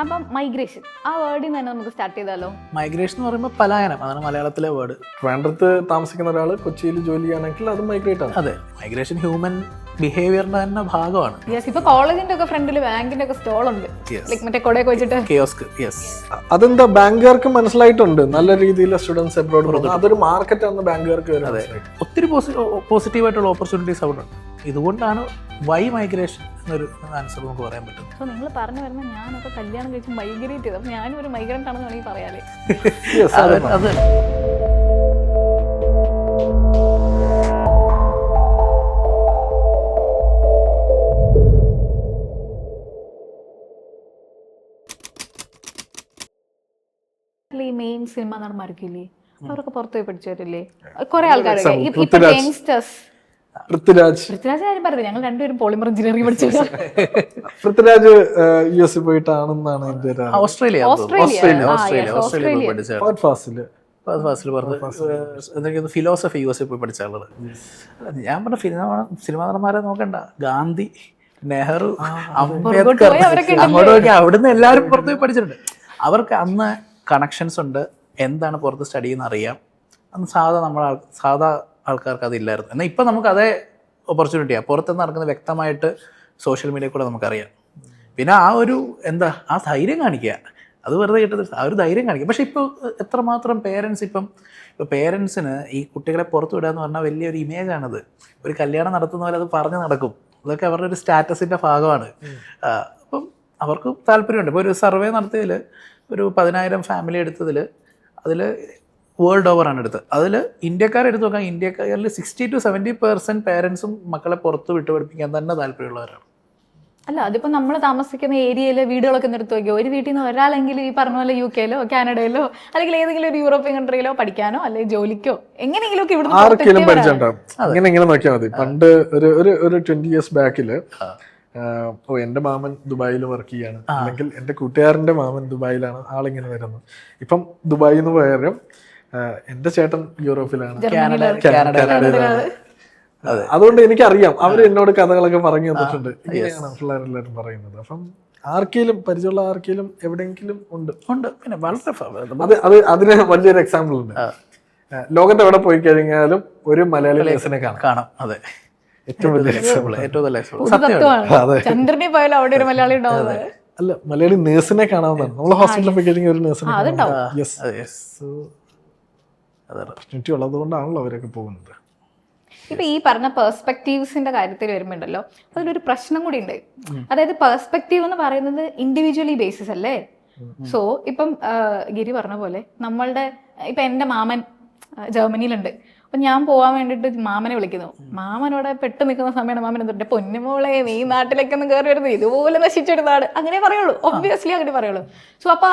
അപ്പം മൈഗ്രേഷൻ ആ വേർഡിൽ നിന്ന് തന്നെ നമുക്ക് സ്റ്റാർട്ട് ചെയ്താലോ? മൈഗ്രേഷൻ എന്ന് പറയുമ്പോൾ പലായനം, അതാണ് മലയാളത്തിലെ വേർഡ്. ട്രിവാൻഡ്രത്ത് താമസിക്കുന്ന ഒരാൾ കൊച്ചിയിൽ ജോലി ചെയ്യുകയാണെങ്കിൽ അത് മൈഗ്രേറ്റ് ആണ്. അതെ, മൈഗ്രേഷൻ ഹ്യൂമൻ ബിഹേവിയറിന്റെ തന്നെ ഭാഗമാണ്. യെസ്, ഇപ്പൊ കോളേജിന്റെ ഒക്കെ ഫ്രണ്ടിൽ ബാങ്കിന്റെ ഒക്കെ സ്റ്റോൾ ഉണ്ട്, ലൈക് മറ്റേ കൊടയൊക്കെ വെച്ചിട്ട് കിയോസ്ക്. യെസ്, അതെന്താ ബാങ്കുകാർക്ക് മനസ്സിലായിട്ടുണ്ട്, നല്ല രീതിയിൽ സ്റ്റുഡൻസ് അബ്രോഡ് പോകുന്നത് അതൊരു മാർക്കറ്റ് ആണ് ബാങ്കുകാർക്ക്. ഒത്തിരി പോസിറ്റീവായിട്ടുള്ള ഓപ്പർച്യൂണിറ്റീസ് അവിടെ ഉണ്ട്. ഇതുകൊണ്ടാണ് വൈ മൈഗ്രേഷൻ എന്നൊരു ആൻസർ നമുക്ക് പറയാൻ പറ്റും. സോ നിങ്ങൾ പറഞ്ഞു വരുന്ന ഞാനൊക്കെ കല്യാണം കഴിച്ച് മൈഗ്രേറ്റ് ചെയ്തു, അപ്പൊ ഞാനും ഒരു മൈഗ്രന്റ് ആണെന്ന് വേണമെങ്കിൽ പറയാല്ലേ? അത് ഈ മെയിൻ സിനിമ നടന്മാർക്കില്ലേ, അവരൊക്കെ പുറത്തു പോയി പഠിച്ചവരില്ലേ, കുറെ ആൾക്കാരൊക്കെ ഇപ്പൊ യങ്സ്റ്റേഴ്സ്. പൃഥ്വിരാജ് കാര്യം പറഞ്ഞത് ഞങ്ങൾ രണ്ടുപേരും പോളിമർ എഞ്ചിനീയറിംഗ് പഠിച്ചില്ല. പൃഥ്വിരാജ് US പോയിട്ടാണെന്നാണ് എന്റെ ഒരു ഓസ്ട്രേലിയ ഫിലോസഫി US പോയി പഠിച്ച ആളുകൾ. ഞാൻ പറഞ്ഞ സിനിമാ നടന്മാരെ നോക്കണ്ട, ഗാന്ധി, നെഹ്റു, അംബേദ്കർ, അങ്ങോട്ടൊക്കെ അവിടുന്ന് എല്ലാവരും പുറത്ത് പോയി പഠിച്ചിട്ടുണ്ട്. അവർക്ക് അന്ന് കണക്ഷൻസ് ഉണ്ട്, എന്താണ് പുറത്ത് സ്റ്റഡി ചെയ്യുന്ന അറിയാം. അന്ന് സാധാ ആൾക്കാർക്ക് അതില്ലായിരുന്നു. എന്നാൽ ഇപ്പം നമുക്ക് അതേ ഓപ്പർച്യൂണിറ്റിയാണ്. പുറത്തുനിന്ന് നടക്കുന്നത് വ്യക്തമായിട്ട് സോഷ്യൽ മീഡിയ കൂടെ നമുക്കറിയാം. പിന്നെ ആ ധൈര്യം കാണിക്കുക, അത് വെറുതെ കിട്ടുന്നത്, ആ ഒരു ധൈര്യം കാണിക്കുക. പക്ഷേ ഇപ്പോൾ എത്രമാത്രം ഇപ്പോൾ പേരൻസിന് ഈ കുട്ടികളെ പുറത്തു വിടുക എന്ന് പറഞ്ഞാൽ വലിയൊരു ഇമേജാണത്. ഒരു കല്യാണം നടത്തുന്ന പോലെ അത് പറഞ്ഞ് നടക്കും. അതൊക്കെ അവരുടെ ഒരു സ്റ്റാറ്റസിൻ്റെ ഭാഗമാണ്. അപ്പം അവർക്ക് താല്പര്യമുണ്ട്. ഇപ്പോൾ ഒരു സർവേ നടത്തിയതിൽ ഒരു 10,000 ഫാമിലി എടുത്തതിൽ അതിൽ വേൾഡ് ഓവറാണ് എടുത്തത്. അതിൽ ഇന്ത്യക്കാരെടുത്ത് നോക്കാം, ഇന്ത്യക്കാരിൽ 60 to 70% പേരൻസും മക്കളെ പുറത്ത് വിട്ടു പഠിപ്പിക്കാൻ തന്നെ താല്പര്യമുള്ളവരാണ്. അല്ല, അതിപ്പോൾ നമ്മൾ താമസിക്കുന്ന ഏരിയയിലെ വീടുകളൊക്കെ എടുത്ത് നോക്കിയോ, ഒരു വീട്ടിൽ നിന്ന് ഒരാളെങ്കിലും ഈ പറഞ്ഞ പോലെ UK-ലോ കാനഡയിലോ അല്ലെങ്കിൽ ഏതെങ്കിലും ഒരു യൂറോപ്യൻ കൺട്രിയിലോ പഠിക്കാനോ അല്ലെങ്കിൽ ജോലിക്കോ എങ്ങനെയെങ്കിലും ഒക്കെ ആർക്കെങ്കിലും പഠിച്ചിട്ടുണ്ടാവും. ഇങ്ങനെ നോക്കിയാൽ മതി. പണ്ട് ഒരു 20 years ബാക്കില് എന്റെ മാമൻ ദുബായിൽ വർക്ക് ചെയ്യാണ്, അല്ലെങ്കിൽ എന്റെ കൂട്ടുകാരന്റെ മാമൻ ദുബായിലാണ്, ആളിങ്ങനെ വരുന്നത്. ഇപ്പം ദുബായിൽ നിന്ന് പകരം എന്റെ ചേട്ടൻ യൂറോപ്പിലാണ്, കാനഡയിലാണ്. അതുകൊണ്ട് എനിക്കറിയാം, അവർ എന്നോട് കഥകളൊക്കെ പറഞ്ഞു തന്നിട്ടുണ്ട്. ഇങ്ങനെയാണ് പിള്ളേരെല്ലാവരും പറയുന്നത്. അപ്പം ആർക്കെങ്കിലും പരിചയമുള്ള ആർക്കെങ്കിലും എവിടെയെങ്കിലും ഉണ്ട്. പിന്നെ വളരെ അതിന് വലിയൊരു എക്സാമ്പിൾ ഉണ്ട്. ലോകത്ത് എവിടെ പോയി കഴിഞ്ഞാലും ഒരു മലയാളി നേഴ്സിനെ കാണാം. അതെ, ഏറ്റവും വലിയ എക്സാമ്പിൾ. ചന്ദ്രനെ പോയാലും അവിടെ ഒരു മലയാളി ഉണ്ടാവുന്നത്. അല്ല, മലയാളി നേഴ്സിനെ കാണാവുന്നതാണ്. നമ്മൾ ഹോസ്പിറ്റലിൽ പോയി കഴിഞ്ഞാൽ ഒരു നേഴ്സിനെ ഓപ്പർച്യൂണിറ്റി ഉള്ളത് കൊണ്ടാണല്ലോ അവരൊക്കെ പോകുന്നത്. ഇപ്പൊ ഈ പറഞ്ഞ പെർസ്പെക്റ്റീവ്സിന്റെ കാര്യത്തിൽ വരുമ്പോണ്ടല്ലോ, അതിലൊരു പ്രശ്നം കൂടി ഉണ്ട്. അതായത് പെർസ്പെക്റ്റീവ് എന്ന് പറയുന്നത് ഇൻഡിവിജ്വലി ബേസിസ് അല്ലേ. സോ ഇപ്പം ഗിരി പറഞ്ഞ പോലെ നമ്മളുടെ ഇപ്പൊ എന്റെ മാമൻ ജർമ്മനിയിലുണ്ട്. അപ്പൊ ഞാൻ പോകാൻ വേണ്ടിയിട്ട് മാമനെ വിളിക്കുന്നു. മാമനോടെ പെട്ട് നിൽക്കുന്ന സമയമാണ് മാമൻ എന്തുണ്ട്, പൊന്നുമോളെ നീ നാട്ടിലേക്കൊന്നും കയറി വരുന്നത്, ഇതുപോലെ നശിച്ചൊരു നാട്, അങ്ങനെ പറയുള്ളൂ. ഒബ്വിയസ്ലി അങ്ങനെ പറയുള്ളൂ. സോ അപ്പൊ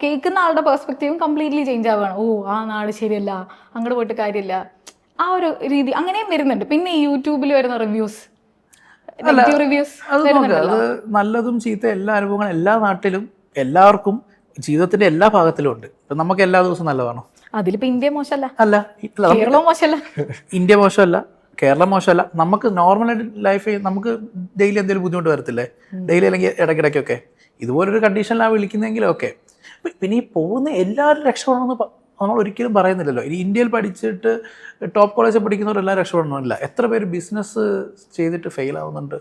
കേൾക്കുന്ന ആളുടെ പെർസ്പെക്റ്റീവും കംപ്ലീറ്റ്ലി ചേഞ്ച് ആവുകയാണ്. ആ നാട് ശരിയല്ല, അങ്ങോട്ട് പോയിട്ട് കാര്യമില്ല, ആ ഒരു രീതി അങ്ങനെയും വരുന്നുണ്ട്. പിന്നെ ഈ യൂട്യൂബിൽ വരുന്ന റിവ്യൂസ്, അത് നല്ലതും ചീത്ത എല്ലാ അനുഭവങ്ങളും എല്ലാ നാട്ടിലും എല്ലാവർക്കും ജീവിതത്തിന്റെ എല്ലാ ഭാഗത്തിലും ഉണ്ട്. ഇപ്പം നമുക്ക് എല്ലാ ദിവസവും നല്ലതാണോ? അതിലിപ്പോ ഇന്ത്യ മോശമല്ല, കേരളം മോശമല്ല, ഇന്ത്യ മോശമല്ല, കേരളം മോശമല്ല. നമുക്ക് നോർമലായിട്ട് ലൈഫ് നമുക്ക് ഡെയിലി എന്തെങ്കിലും ബുദ്ധിമുട്ട് വരത്തില്ലേ, ഡെയിലി അല്ലെങ്കിൽ ഇടയ്ക്കിടയ്ക്കൊക്കെ ഇതുപോലൊരു കണ്ടീഷനിലാണ് വിളിക്കുന്നതെങ്കിലും ഓക്കെ. പിന്നെ ഈ പോകുന്ന എല്ലാവരും രക്ഷപ്പെടണമെന്ന് നമ്മൾ ഒരിക്കലും പറയുന്നില്ലല്ലോ. ഇനി ഇന്ത്യയിൽ പഠിച്ചിട്ട് ടോപ്പ് കോളേജിൽ പഠിക്കുന്നവരെല്ലാം രക്ഷപ്പെടണമില്ല. എത്ര പേര് ബിസിനസ് ചെയ്തിട്ട് ഫെയിൽ ആവുന്നുണ്ട്.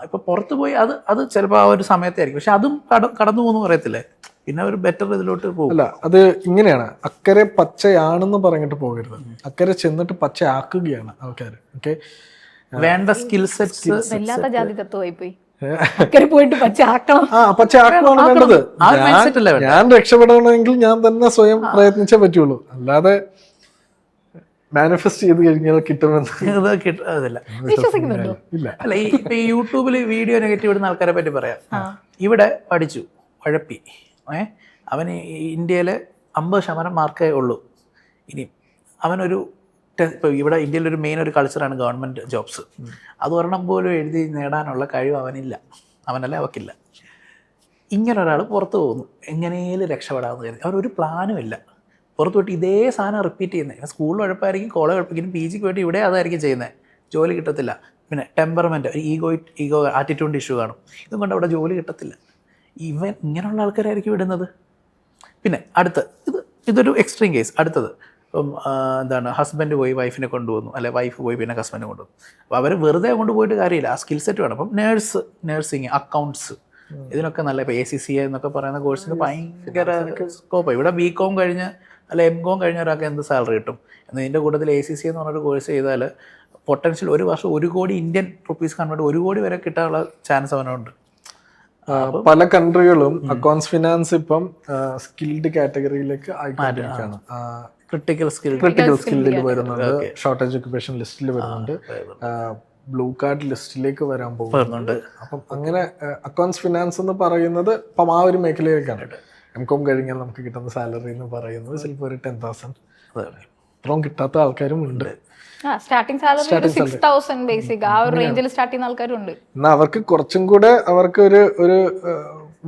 ഇപ്പൊ പുറത്ത് പോയി അത് ചിലപ്പോൾ ആ ഒരു സമയത്തായിരിക്കും, പക്ഷെ അതും കടന്നു പോകുന്നു പറയത്തില്ലേ. പിന്നെ ഒരു ബെറ്റർ ഇതിലോട്ട് പോകും. അല്ല, അത് ഇങ്ങനെയാണ്. അക്കരെ പച്ചയാണെന്ന് പറഞ്ഞിട്ട് പോകരുത്, അക്കരെ ചെന്നിട്ട് പച്ചയാക്കുകയാണ് ആൾക്കാർ. ഓക്കെ, വേണ്ട സ്കിൽ സെറ്റ്സ് വല്ലാത്ത ജാതി തത്വമായി പോയി. പോയിട്ട് പച്ചയാക്കുവാണ് വേണ്ടത്. ഞാൻ രക്ഷപ്പെടണമെങ്കിൽ ഞാൻ തന്നെ സ്വയം പ്രയത്നിച്ചേ പറ്റുള്ളൂ, അല്ലാതെ മാനിഫെസ്റ്റ് ചെയ്ത് കഴിഞ്ഞാൽ കിട്ടുമെന്ന് ഇല്ല. അല്ല, ഈ യൂട്യൂബിൽ വീഡിയോ നെഗറ്റീവ് ഇടുന്ന ആൾക്കാരെ പറ്റി പറയാം. ഇവിടെ പഠിച്ചു ഉഴപ്പി, അവന് ഇന്ത്യയിൽ 50% മാർക്കേ ഉള്ളൂ. ഇനി അവനൊരു ഇപ്പോൾ ഇവിടെ ഇന്ത്യയിലൊരു മെയിൻ ഒരു കൾച്ചറാണ് ഗവൺമെൻറ് ജോബ്സ്. അത് ഒരെണ്ണം പോലും എഴുതി നേടാനുള്ള കഴിവ് അവനല്ല അവക്കില്ല. ഇങ്ങനെ ഒരാൾ പുറത്ത് പോകുന്നു, എങ്ങനെയും രക്ഷപ്പെടാമെന്ന് കരുതി. അവരൊരു പ്ലാനും ഇല്ല. പുറത്ത് പോയിട്ട് ഇതേ സാധനം റിപ്പീറ്റ് ചെയ്യുന്നത്. സ്കൂളിൽ ഉഴപ്പായിരിക്കും, കോളേജ് ഉഴപ്പിക്കും, PGക്ക് വേണ്ടി ഇവിടെ അതായിരിക്കും ചെയ്യുന്നത്. ജോലി കിട്ടത്തില്ല. പിന്നെ ടെമ്പർമെൻറ്റ്, ഈഗോ ആറ്റിറ്റ്യൂഡ് ഇഷ്യൂ കാണും. ഇതുകൊണ്ട് അവിടെ ജോലി കിട്ടത്തില്ല. ഇവൻ ഇങ്ങനെയുള്ള ആൾക്കാരായിരിക്കും വിടുന്നത്. പിന്നെ ഇതൊരു എക്സ്ട്രീം കേസ്. അടുത്തത് ഇപ്പം എന്താണ്, ഹസ്ബൻഡ് പോയി വൈഫിനെ കൊണ്ടുവന്നു, അല്ലെ വൈഫ് പോയി പിന്നെ ഹസ്ബൻഡ് കൊണ്ടുവന്നു. അപ്പോൾ അവർ വെറുതെ കൊണ്ടുപോയിട്ട് കാര്യമില്ല, ആ സ്കിൽ സെറ്റ് വേണം. അപ്പം നേഴ്സിങ്, അക്കൗണ്ട്സ്, ഇതിനൊക്കെ നല്ല, ഇപ്പോൾ ACCA എന്നൊക്കെ പറയുന്ന കോഴ്സിന് ഭയങ്കര സ്കോപ്പ്. ഇവിടെ BCom കഴിഞ്ഞ് അല്ല MCom കഴിഞ്ഞ ഒരാൾക്ക് എന്ത് സാലറി കിട്ടും? എന്നതിൻ്റെ കൂട്ടത്തിൽ ACCA എന്ന് പറഞ്ഞൊരു കോഴ്സ് ചെയ്താൽ പൊട്ടൻഷ്യൽ ഒരു വർഷം 1 കോടി ഇന്ത്യൻ റുപ്പീസ് കൺവേർട്ട് 1 കോടി വരെ കിട്ടാനുള്ള ചാൻസ് അവനുണ്ട്. പല കൺട്രികളും അക്കൗണ്ട്സ് ഫിനാൻസ് ഇപ്പം സ്കിൽഡ് കാറ്റഗറിയിലേക്ക് ആയിക്കൊണ്ടിരിക്കുകയാണ്. ക്രിട്ടിക്കൽ സ്കില്ലിൽ വരുന്നുണ്ട്, ഷോർട്ടേജ് ഒക്യുപ്പേഷൻ ലിസ്റ്റിൽ വരുന്നുണ്ട്, ബ്ലൂ കാർഡ് ലിസ്റ്റിലേക്ക് വരാൻ പോകുന്നുണ്ട്. അപ്പം അങ്ങനെ അക്കൗണ്ട്സ് ഫിനാൻസ് എന്ന് പറയുന്നത് ഇപ്പം ആ ഒരു മേഖലയിലേക്കാണ്. MCom കഴിഞ്ഞാൽ നമുക്ക് കിട്ടുന്ന സാലറി എന്ന് പറയുന്നത് ചിലപ്പോൾ ഒരു 10,000, അത്രയും കിട്ടാത്ത ആൾക്കാരും ഉണ്ട്. സ്റ്റാർട്ടിംഗ് സാലറി 6,000 ബേസിക്, ആ ഒരു റേഞ്ചിൽ സ്റ്റാർട്ട് ചെയ്യുന്ന ആൾക്കാരുണ്ട്. എന്നാൽ അവർക്ക് കുറച്ചും കൂടെ അവർക്ക് ഒരു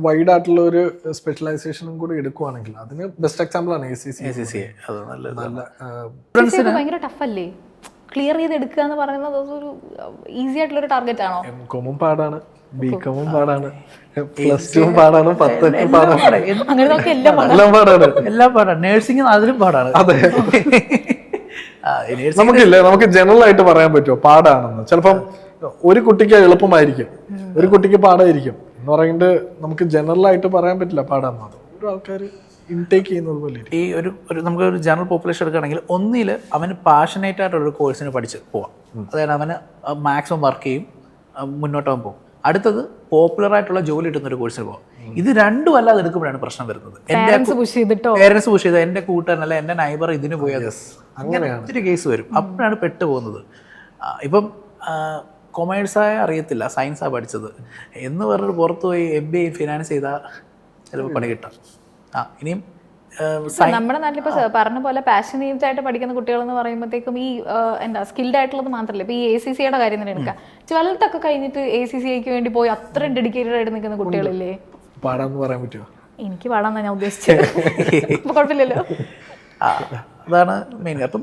വൈഡ് ആയിട്ടുള്ള ഒരു സ്പെഷ്യലൈസേഷനും കൂടി എടുക്കുവാണെങ്കിൽ അതിന് ബെസ്റ്റ് എക്സാമ്പിൾ ആണ് ACCA. ഭയങ്കര ടഫ് അല്ലേ ക്ലിയർ ചെയ്ത് എടുക്കുക എന്ന് പറയുന്നത്? ഒരു ഈസി ആയിട്ടുള്ള ഒരു ടാർഗറ്റ് ആണോ? MCom പാടാണ്, BCom പാടാണ്, +2 പാടാണ്, 10 പാടാണ്, അങ്ങനെ നോക്കി എല്ലാം പാടാണ്. നേഴ്സിംഗ് അതിലും പാടാണ്. അതെ, നമുക്ക് ജനറൽ ആയിട്ട് പറയാൻ പറ്റുമോ പാടാണെന്ന്? ചിലപ്പം ഒരു കുട്ടിക്ക് എളുപ്പമായിരിക്കും, ഒരു കുട്ടിക്ക് പാടായിരിക്കും എന്ന് പറയുന്നത് നമുക്ക് ജനറൽ ആയിട്ട് പറയാൻ പറ്റില്ല പാടാണെന്നത്. ഓരോ ആൾക്കാർ ഇൻടേക്ക് ചെയ്യുന്നത് പോലെ ഈ നമുക്കൊരു ജനറൽ പോപ്പുലേഷൻ എടുക്കുകയാണെങ്കിൽ ഒന്നിൽ അവന് പാഷനേറ്റ് ആയിട്ടുള്ളൊരു കോഴ്സിന് പഠിച്ച് പോവാം, അതായത് അവന് മാക്സിമം വർക്ക് ചെയ്യും, മുന്നോട്ടാകും പോകും. അടുത്തത് പോപ്പുലർ ആയിട്ടുള്ള ജോലി കിട്ടുന്ന ഒരു കോഴ്സിന് പോകാം. ഇത് രണ്ടും അല്ലാതെ എടുക്കുമ്പോഴാണ് പ്രശ്നം വരുന്നത്. പേരൻസ് പുഷ് ചെയ്ത് എൻ്റെ കൂട്ടുകാരൻ അല്ല എൻ്റെ നൈബർ ഇതിന് പോയത്, അങ്ങനെ ഒത്തിരി കേസ് വരും. അപ്പോഴാണ് പെട്ടുപോകുന്നത്. ഇപ്പം കൊമേഴ്സായ അറിയത്തില്ല, സയൻസാണ് പഠിച്ചത് എന്ന് പറഞ്ഞിട്ട് പുറത്ത് പോയി MBA ഫിനാൻസ് ചെയ്താൽ ചിലപ്പോൾ പണി കിട്ടാം. ഇനിയും നമ്മുടെ നാട്ടിൽ ഇപ്പോൾ പറഞ്ഞ പോലെ പാഷനേറ്റ് ആയിട്ട് പഠിക്കുന്ന കുട്ടികൾ എന്ന് പറയുമ്പോഴത്തേക്കും ഈ സ്കിൽഡ് ആയിട്ടുള്ളത് മാത്രമല്ല, ഇപ്പോൾ ഈ ACCAയുടെ കാര്യം തന്നെ എടുക്കാം. 12th ഒക്കെ കഴിഞ്ഞിട്ട് ACCAക്ക് വേണ്ടി പോയി അത്രയും ഡെഡിക്കേറ്റഡ് ആയിട്ട് നിൽക്കുന്ന കുട്ടികളില്ലേ? പാടാന്ന് പറയാൻ പറ്റുമോ? എനിക്ക് പാടാന്നാ ഞാൻ ഉദ്ദേശിച്ചത്. കുഴപ്പമില്ലല്ലോ. അതാണ് മെയിൻ. അപ്പം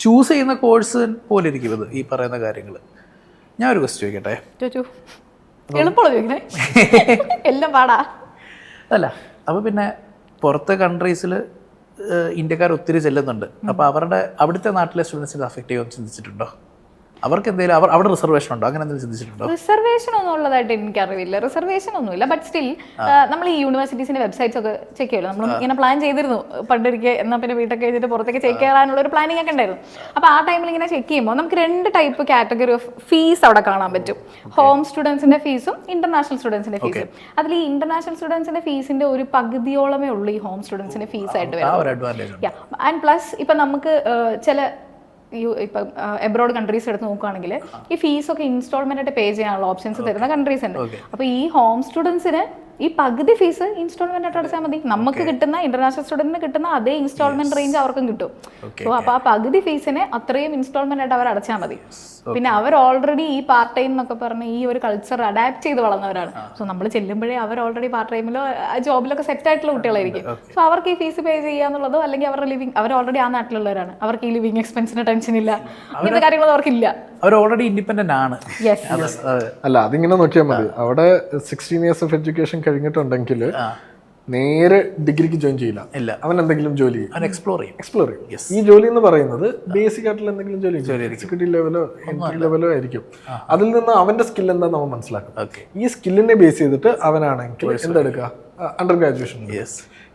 ചൂസ് ചെയ്യുന്ന കോഴ്സ് പോലെ ഇരിക്കും ഇത്, ഈ പറയുന്ന കാര്യങ്ങൾ. ഞാൻ ഒരു ക്വസ്റ്റ്യൻ ചോദിക്കട്ടെ? എളുപ്പമുള്ള ചോദിക്കണേ, എല്ലാം പാടാ അല്ല. അപ്പോൾ പിന്നെ പുറത്തെ കൺട്രീസിൽ ഇന്ത്യക്കാർ ഒത്തിരി ചെല്ലുന്നുണ്ട്. അപ്പോൾ അവിടുത്തെ നാട്ടിലെ സ്റ്റുഡൻസിനെ അഫക്റ്റ് ചെയ്യുമെന്ന് ചിന്തിച്ചിട്ടുണ്ടോ? അവർക്ക് എന്തെങ്കിലും അവിടെ റിസർവേഷൻ ഉണ്ടോ, അങ്ങനെ എന്തെങ്കിലും ചിന്തിച്ചിട്ടുണ്ടോ? റിസർവേഷൻ ഒന്നും ഉള്ളതായിട്ട് എനിക്കറിയില്ല. റിസർവേഷൻ ഒന്നുമില്ല. ബട്ട് സ്റ്റിൽ നമ്മൾ ഈ യൂണിവേഴ്സിറ്റീസിന്റെ വെബ്സൈറ്റ്സ് ഒക്കെ ചെക്ക് ചെയ്യുമല്ലോ. നമ്മൾ ഇങ്ങനെ പ്ലാൻ ചെയ്തിരുന്നു പണ്ടിരിക്കെ, എന്നാൽ പിന്നെ വീട്ടൊക്കെ കഴിഞ്ഞിട്ട് പുറത്തേക്ക് ചെക്ക് ചെയ്യാനുള്ള ഒരു പ്ലാനിങ് ഒക്കെ ഉണ്ടായിരുന്നു. അപ്പോൾ ആ ടൈമിൽ ഇങ്ങനെ ചെക്ക് ചെയ്യുമ്പോൾ നമുക്ക് 2 ടൈപ്പ് കാറ്റഗറി ഓഫ് ഫീസ് അവിടെ കാണാൻ പറ്റും. ഹോം സ്റ്റുഡൻസിന്റെ ഫീസും ഇന്റർനാഷണൽ സ്റ്റുഡൻസിന്റെ ഫീസും. അതിൽ ഈ ഇന്റർനാഷണൽ സ്റ്റുഡൻസിന്റെ ഫീസിന്റെ ഒരു പകുതിയോളമേ ഉള്ളൂ ഈ ഹോം സ്റ്റുഡൻസിന്റെ ഫീസ് ആയിട്ട് വരുന്നത്. ആൻഡ് പ്ലസ് ഇപ്പം നമുക്ക് ചില ഇപ്പം എബ്രോഡ് കൺട്രീസ് എടുത്ത് നോക്കുകയാണെങ്കിൽ ഈ ഫീസൊക്കെ ഇൻസ്റ്റാൾമെന്റ് ആയിട്ട് പേ ചെയ്യാനുള്ള ഓപ്ഷൻസ് തരുന്ന കൺട്രീസ് ഉണ്ട്. അപ്പോൾ ഈ ഹോം സ്റ്റുഡൻസിന് ഈ പകുതി ഫീസ് ഇൻസ്റ്റാൾമെന്റ് ആയിട്ട് അടച്ചാൽ മതി. നമുക്ക് കിട്ടുന്ന ഇന്റർനാഷണൽ സ്റ്റുഡന്റിന് കിട്ടുന്ന അതേ ഇൻസ്റ്റാൾമെന്റ് റേഞ്ച് അവർക്കും കിട്ടും. സോ അപ്പോൾ ആ പകുതി ഫീസിന് അത്രയും ഇൻസ്റ്റാൾമെന്റ് ആയിട്ട് അവർ അടച്ചാൽ മതി. പിന്നെ അവർ ഓൾറെഡി ഈ പാർട്ട് ടൈം എന്നൊക്കെ പറഞ്ഞ് ഈ ഒരു കൾച്ചർ അഡാപ്റ്റ് ചെയ്ത് വളർന്നവരാണ്. സോ നമ്മൾ ചെല്ലുമ്പോഴേ അവർ ഓൾറെഡി പാർട്ട് ടൈമിലോ ജോബിലൊക്കെ സെറ്റ് ആയിട്ടുള്ള കുട്ടികളായിരിക്കും. സോ അവർക്ക് ഈ ഫീസ് പേ ചെയ്യാന്നുള്ളതോ അല്ലെങ്കിൽ അവരുടെ ലിവിങ്, അവർ ഓൾറെഡി ആ നാട്ടിലുള്ളവരാണ്, അവർക്ക് ഈ ലിവിങ് എക്സ്പെൻസിന് ടെൻഷൻ ഇല്ല, ഇങ്ങനത്തെ കാര്യങ്ങളൊന്നും അവർക്കില്ല. അവർ ഓൾറെഡി ഇൻഡിപെൻഡന്റ് ആണ്. അല്ല, അതിങ്ങനെ നോക്കിയാൽ മതി. അവിടെ 16 years ഓഫ് എഡ്യൂക്കേഷൻ കഴിഞ്ഞിട്ടുണ്ടെങ്കിൽ നേരെ ഡിഗ്രിക്ക് ജോയിൻ ചെയ്യില്ല. അവൻ എന്തെങ്കിലും ജോലി എക്സ്പ്ലോർ ചെയ്യും. ഈ ജോലി എന്ന് പറയുന്നത് ബേസിക് ആയിട്ടുള്ള എന്തെങ്കിലും ജോലി, എക്സിക്യൂട്ടീവ് ലെവലോ എൻട്രി ലെവലോ ആയിരിക്കും. അതിൽ നിന്ന് അവന്റെ സ്കിൽ എന്താ നമ്മൾ മനസ്സിലാക്കും. ഈ സ്കില്ലിനെ ബേസ് ചെയ്തിട്ട് അവനാണെങ്കിൽ എന്തെടുക്കുക, അണ്ടർ ഗ്രാജുവേഷൻ.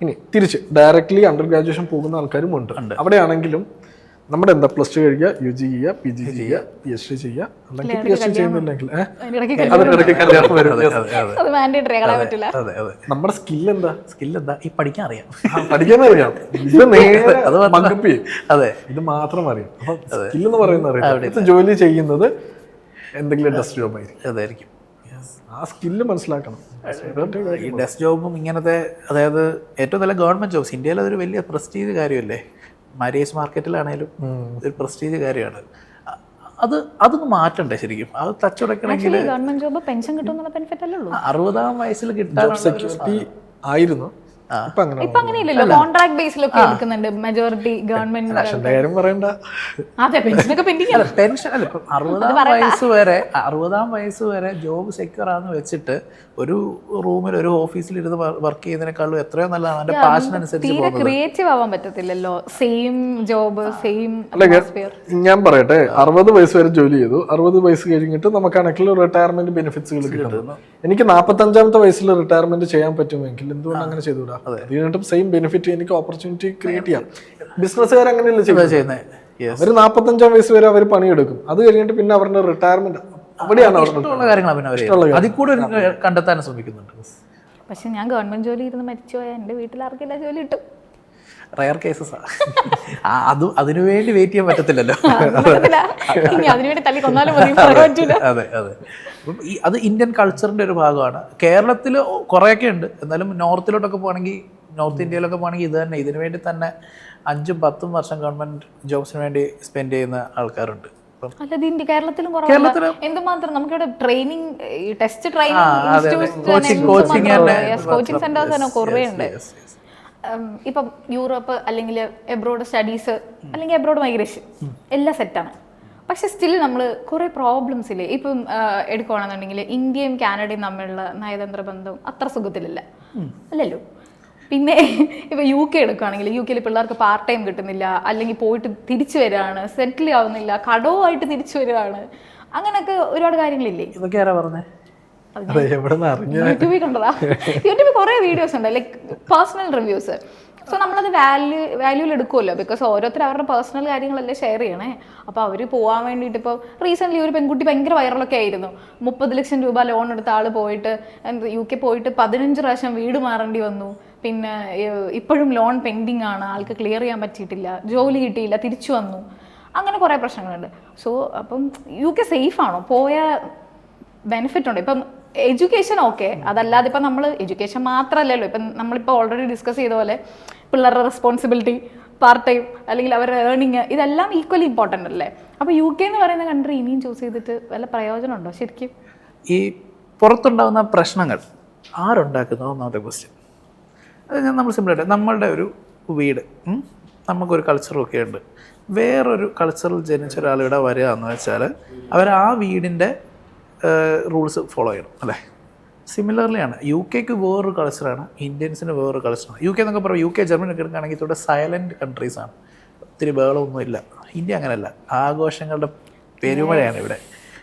ഇനി തിരിച്ച് ഡയറക്ട്ലി അണ്ടർ ഗ്രാജുവേഷൻ പോകുന്ന ആൾക്കാരും ഉണ്ട്. അവിടെയാണെങ്കിലും നമ്മുടെ എന്താ +2 കഴിയുക, UG ചെയ്യുക, PG ചെയ്യുക, PhD ചെയ്യുക. അല്ലെങ്കിൽ PhD ചെയ്യുന്നില്ലെങ്കിൽ അതിനിടയ്ക്ക് കല്യാണം വരും. നമ്മുടെ സ്കില്ലെന്താ ഈ പഠിക്കാൻ അറിയാം. ഇത് നേരെ മങ്കപ്പ് ചെയ്യും. ഇത് മാത്രം അറിയാം. അപ്പൊ സ്കില്ലെന്ന് പറയുന്നത് ജോലി ചെയ്യുന്നത് എന്തെങ്കിലും ഡെസ്ക് ജോബ് ആയിരിക്കും. ആ സ്കില്ല് മനസ്സിലാക്കണം. ഈ ഡെസ്ക് ജോബും ഇങ്ങനത്തെ, അതായത് ഏറ്റവും നല്ല ഗവൺമെന്റ് ജോബ്സ് ഇന്ത്യയിൽ അതൊരു വലിയ പ്രസ്റ്റീജ് കാര്യമല്ലേ. മാരേജ് മാർക്കറ്റിലാണേലും ഒരു പ്രസ്റ്റീജ് കാര്യമാണ്. അതൊന്ന് മാറ്റണ്ടേ ശരിക്കും? അത് തച്ചുടക്കണമെങ്കിൽ 60-ാം വയസ്സിൽ കിട്ടാൻ സെക്യൂരിറ്റി ആയിരുന്നു. ഇപ്പൊ അങ്ങനെയില്ലല്ലോ, കോൺട്രാക്ട് ബേസിലൊക്കെ എടുക്കുന്നുണ്ട് മെജോറിറ്റി ഗവൺമെന്റ്. കാര്യം പറയണ്ട. അതെ, പെൻഷനൊക്കെ പെൻഡിങ്. പെൻഷൻ അല്ല, ഇപ്പം 60-ാം വയസ്സ് വരെ ജോബ് സെക്യൂർ ആണെന്ന് വെച്ചിട്ട് ഒരു റൂമിൽ ഒരു ഓഫീസിൽ ഇരുന്ന് വർക്ക് ചെയ്യുന്നതിനേക്കാളും എത്രയോ നല്ലതാണ് അവൻ്റെ പാഷൻ അനുസരിച്ച് തീരെ പോകുന്നത്. ക്രിയേറ്റീവ് ആവാൻ പറ്റത്തില്ലല്ലോ. സെയിം ജോബ്, സെയിം ഞാൻ പറയട്ടെ, 60 വയസ്സ് വരെ ജോലി ചെയ്തു, 60 വയസ്സ് കഴിഞ്ഞിട്ട് നമുക്കാണെങ്കിൽ റിട്ടയർമെന്റ് ബെനിഫിറ്റ്സുകൾ കിട്ടുന്നു. എനിക്ക് 45ാമത്തെ വയസ്സിൽ റിട്ടയർമെന്റ് ചെയ്യാൻ പറ്റുമെങ്കിൽ എന്തുകൊണ്ട് അങ്ങനെ ചെയ്തുകൂടാ? അത് കഴിഞ്ഞിട്ടും സെയിം ബെനിഫിറ്റ് എനിക്ക് ഓപ്പർച്യൂണിറ്റി ക്രിയേറ്റ് ചെയ്യാം. ബിസിനസ്സുകാർ അങ്ങനെയല്ല ചെയ്യുന്നത്. അവർ 45ാം വയസ്സ് വരെ അവർ പണിയെടുക്കും, അത് കഴിഞ്ഞിട്ട് പിന്നെ അവരുടെ റിട്ടയർമെന്റ് അവിടെയാണ് ഇഷ്ടമുള്ള കാര്യങ്ങൾ പിന്നെ അതിൽ കൂടെ കണ്ടെത്താൻ ശ്രമിക്കുന്നുണ്ട്. പക്ഷെ ഞാൻ ഗവൺമെന്റ് ജോലി ഇരുന്ന് മരിച്ചുപോയാൽ എൻ്റെ വീട്ടിൽ ആർക്കെല്ലാം ജോലി കിട്ടും? റയർ കേസസ് അതിനുവേണ്ടി വെയിറ്റ് ചെയ്യാൻ പറ്റത്തില്ലല്ലോ. അതിനുവേണ്ടി തല്ലി കൊന്നാലും മതി, പറയാൻ പറ്റൂല. അതെ അതെ. അപ്പം അത് ഇന്ത്യൻ കൾച്ചറിന്റെ ഒരു ഭാഗമാണ്. കേരളത്തിൽ കുറേയൊക്കെ ഉണ്ട്, എന്നാലും നോർത്തിലോട്ടൊക്കെ പോകണമെങ്കിൽ, നോർത്ത് ഇന്ത്യയിലൊക്കെ പോകണമെങ്കിൽ ഇത് തന്നെ, ഇതിനു വേണ്ടി തന്നെ 5-10 വർഷം ഗവൺമെന്റ് ജോബ്സിന് വേണ്ടി സ്പെൻഡ് ചെയ്യുന്ന ആൾക്കാരുണ്ട്. അല്ലാതെ ഇന്ത്യ കേരളത്തിലും കുറവാണ്. എന്തുമാത്രം നമുക്കിവിടെ training, test training coaching centres തന്നെ കുറേ ഉണ്ട്. ഇപ്പം യൂറോപ്പ് അല്ലെങ്കിൽ എബ്രോഡ് സ്റ്റഡീസ് അല്ലെങ്കിൽ എബ്രോഡ് മൈഗ്രേഷൻ എല്ലാം സെറ്റാണ്. പക്ഷെ സ്റ്റിൽ നമ്മൾ കുറേ പ്രോബ്ലംസ് ഇല്ലേ. ഇപ്പം എടുക്കുകയാണെന്നുണ്ടെങ്കിൽ ഇന്ത്യയും കാനഡയും തമ്മിലുള്ള നയതന്ത്ര ബന്ധം അത്ര സുഖത്തിലല്ല, അല്ലല്ലോ. പിന്നെ ഇപ്പം UK എടുക്കുകയാണെങ്കിൽ UK പിള്ളേർക്ക് പാർട്ട് ടൈം കിട്ടുന്നില്ല, അല്ലെങ്കിൽ പോയിട്ട് തിരിച്ചു വരികയാണ്, സെറ്റിൽ ആവുന്നില്ല, കടവുമായിട്ട് തിരിച്ചു വരികയാണ്, അങ്ങനെയൊക്കെ ഒരുപാട് കാര്യങ്ങളില്ലേ. ഇതൊക്കെ ആരാ പറഞ്ഞേ? യൂട്യൂബിൽ കണ്ടതാ. യൂട്യൂബിൽ കുറേ വീഡിയോസ് ഉണ്ട്, ലൈക്ക് പേഴ്സണൽ റിവ്യൂസ്. സോ നമ്മളത് വാല്യൂവിൽ എടുക്കുമല്ലോ, ബിക്കോസ് ഓരോരുത്തർ അവരുടെ പേഴ്സണൽ കാര്യങ്ങളല്ലേ ഷെയർ ചെയ്യണേ. അപ്പോൾ അവർ പോകാൻ വേണ്ടിയിട്ട് ഇപ്പോൾ റീസെൻ്റ്ലി ഒരു പെൺകുട്ടി ഭയങ്കര വൈറലൊക്കെ ആയിരുന്നു. 30 ലക്ഷം രൂപ ലോൺ എടുത്ത ആൾ പോയിട്ട് UK പോയിട്ട് 15 പ്രാവശ്യം വീട് മാറേണ്ടി വന്നു. പിന്നെ ഇപ്പോഴും ലോൺ പെൻഡിങ് ആണ്, ആൾക്ക് ക്ലിയർ ചെയ്യാൻ പറ്റിയിട്ടില്ല, ജോലി കിട്ടിയില്ല, തിരിച്ചു വന്നു, അങ്ങനെ കുറേ പ്രശ്നങ്ങളുണ്ട്. സോ അപ്പം UK സേഫ് ആണോ? പോയ ബെനിഫിറ്റ് ഉണ്ട്. ഇപ്പം എഡ്യൂക്കേഷൻ ഓക്കെ, അതല്ലാതെ ഇപ്പം നമ്മൾ എഡ്യൂക്കേഷൻ മാത്രമല്ലല്ലോ, ഇപ്പം നമ്മളിപ്പോൾ ഓൾറെഡി ഡിസ്കസ് ചെയ്ത പോലെ പിള്ളേരുടെ റെസ്പോൺസിബിലിറ്റി, പാർട്ട് ടൈം അല്ലെങ്കിൽ അവരുടെ ഏർണിങ്, ഇതെല്ലാം ഈക്വലി ഇമ്പോർട്ടൻ്റ് അല്ലേ. അപ്പോൾ UK എന്ന് പറയുന്ന കൺട്രി ഇനിയും ചൂസ് ചെയ്തിട്ട് വല്ല പ്രയോജനമുണ്ടോ ശരിക്കും? ഈ പുറത്തുണ്ടാകുന്ന പ്രശ്നങ്ങൾ ആരുണ്ടാക്കുന്നു ഒന്നാമത്തെ ക്വസ്റ്റ്യൻ. അത് ഞാൻ നമ്മൾ സിമ്പിളായിട്ട് നമ്മളുടെ ഒരു വീട്, നമുക്കൊരു കൾച്ചറൊക്കെ ഉണ്ട്. വേറൊരു കൾച്ചറിൽ ജനിച്ച ഒരാളിവിടെ വരിക എന്ന് വെച്ചാൽ അവർ ആ വീടിൻ്റെ റൂൾസ് ഫോളോ ചെയ്യണം, അല്ലേ? സിമിലർലി ആണ് UK വേറൊരു കൾച്ചറാണ്, ഇന്ത്യൻസിന് വേറൊരു കൾച്ചറാണ്. UK എന്നൊക്കെ പറയുമ്പോൾ UK, ജർമ്മനി ഒക്കെ എടുക്കുകയാണെങ്കിൽ ഇവിടെ സൈലൻറ്റ് കൺട്രീസാണ്, ഒത്തിരി ബഹളമൊന്നുമില്ല. ഇന്ത്യ അങ്ങനെയല്ല, ആഘോഷങ്ങളുടെ പെരുമഴയാണ് ഇവിടെ.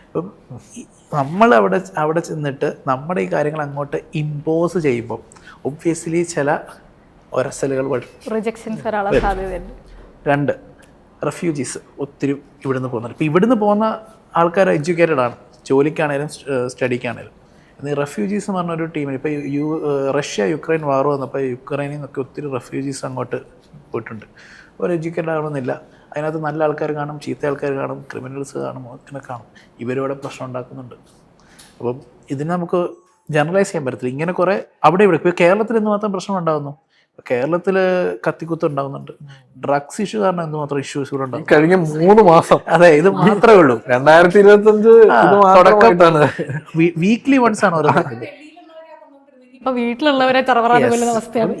അപ്പം നമ്മൾ അവിടെ ചെന്നിട്ട് നമ്മുടെ ഈ കാര്യങ്ങൾ അങ്ങോട്ട് ഇമ്പോസ് ചെയ്യുമ്പോൾ ഒബ്വിയസ്ലി ചില ഒരസലുകൾ വരും, റിജക്ഷൻസ് വരാനുള്ള സാധ്യതയുണ്ട്. 2, റെഫ്യൂജീസ് ഒത്തിരി ഇവിടുന്ന് പോകുന്നുണ്ട്. ഇപ്പോൾ ഇവിടുന്ന് പോകുന്ന ആൾക്കാർ എഡ്യൂക്കേറ്റഡ് ആണ്, ജോലിക്കാണേലും സ്റ്റഡിക്കാണേലും. എന്നാൽ റെഫ്യൂജീസ് എന്ന് പറഞ്ഞൊരു ടീമിന് ഇപ്പോൾ റഷ്യ യുക്രൈൻ വാർ വന്നപ്പോൾ യുക്രൈനിൽ നിന്നൊക്കെ ഒത്തിരി റെഫ്യൂജീസ് അങ്ങോട്ട് പോയിട്ടുണ്ട്. അവർ എഡ്യൂക്കേറ്റഡ് ആകണമെന്നില്ല, അതിനകത്ത് നല്ല ആൾക്കാർ കാണും, ചീത്ത ആൾക്കാർ കാണും, ക്രിമിനൽസ് കാണും, അങ്ങനെ കാണും. ഇവരിവിടെ പ്രശ്നം ഉണ്ടാക്കുന്നുണ്ട്. അപ്പം ഇതിന് നമുക്ക് ജനറലൈസ് ചെയ്യാൻ പറ്റത്തില്ല. ഇങ്ങനെ കുറേ അവിടെ ഇവിടെ ഇപ്പോൾ കേരളത്തിൽ എന്തുമാത്രം പ്രശ്നം ഉണ്ടാകുന്നു, കേരളത്തിൽ കത്തിക്കുത്ത് ഉണ്ടാകുന്നുണ്ട്, ഡ്രഗ്സ് ഇഷ്യൂ കാരണം എന്തുമാത്രം ഇഷ്യൂസ് ഇവിടെ ഉണ്ടാകും കഴിഞ്ഞ 3 മാസം. അതെ, ഇത് മാത്രമേ ഉള്ളൂ. 2025 തുടക്കമാണ്. വീക്ക്ലി വൺസ് ആണ് ഓരോ. ഇപ്പൊ വീട്ടിലുള്ളവരെ ചറവറാകുന്ന അവസ്ഥയാണ്.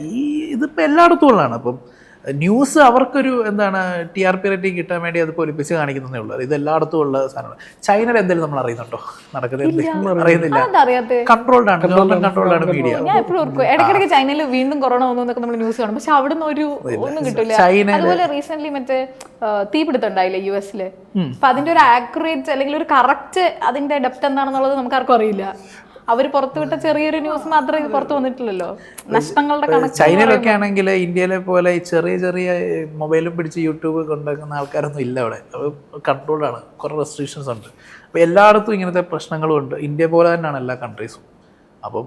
ഇതിപ്പോൾ എല്ലായിടത്തും ഉള്ളതാണ്. അപ്പം ന്യൂസ് അവർക്കൊരു എന്താണ് TRP റേറ്റിംഗ് കിട്ടാൻ വേണ്ടി അത് പൊലിപ്പിച്ച് കാണിക്കുന്നതേ ഉള്ളൂ. ഇത് എല്ലായിടത്തും ഉള്ള സാധനമാണ്. ചൈനയിൽ എന്തെങ്കിലും നമ്മൾ അറിയുന്നുണ്ടോ? നടക്കുന്നത് അറിയുന്നില്ല. കൺട്രോൾഡ് ആണ്, ഗവൺമെന്റ് കൺട്രോൾഡ് ആണ് മീഡിയ. ഞാൻ എപ്പോഴും ഓർക്കും, ഇടയ്ക്കിടയ്ക്ക് ചൈനയിൽ വീണ്ടും കൊറോണ വന്നു എന്നൊക്കെ നമ്മൾ ന്യൂസ് കാണും, പക്ഷെ അവിടുന്ന് ഒന്നും കിട്ടില്ല. അതുപോലെ റീസെന്റ് മറ്റേ തീപിടുത്തം ഉണ്ടായില്ലേ US അപ്പൊ അതിന്റെ ഒരു ആക്യുറേറ്റ് അല്ലെങ്കിൽ ഒരു കറക്റ്റ് അതിന്റെ ഡെപ്ത് എന്താണെന്നുള്ളത് നമുക്ക് ആർക്കും അറിയില്ല. അവർ പുറത്തുവിട്ട ചെറിയൊരു ന്യൂസ് മാത്രമേ പുറത്തു വന്നിട്ടില്ലല്ലോ. നഷ്ടങ്ങളുടെ കണക്ക് ചൈനയിലൊക്കെ ആണെങ്കിൽ ഇന്ത്യയിലെ പോലെ ഈ ചെറിയ മൊബൈലും പിടിച്ച് യൂട്യൂബ് കൊണ്ടുവയ്ക്കുന്ന ആൾക്കാരൊന്നും ഇല്ല അവിടെ. കൺട്രോൾഡാണ്, കുറേ റെസ്ട്രിക്ഷൻസ് ഉണ്ട്. അപ്പോൾ എല്ലായിടത്തും ഇങ്ങനത്തെ പ്രശ്നങ്ങളും ഉണ്ട്. ഇന്ത്യ പോലെ തന്നെയാണ് എല്ലാ കൺട്രീസും. അപ്പം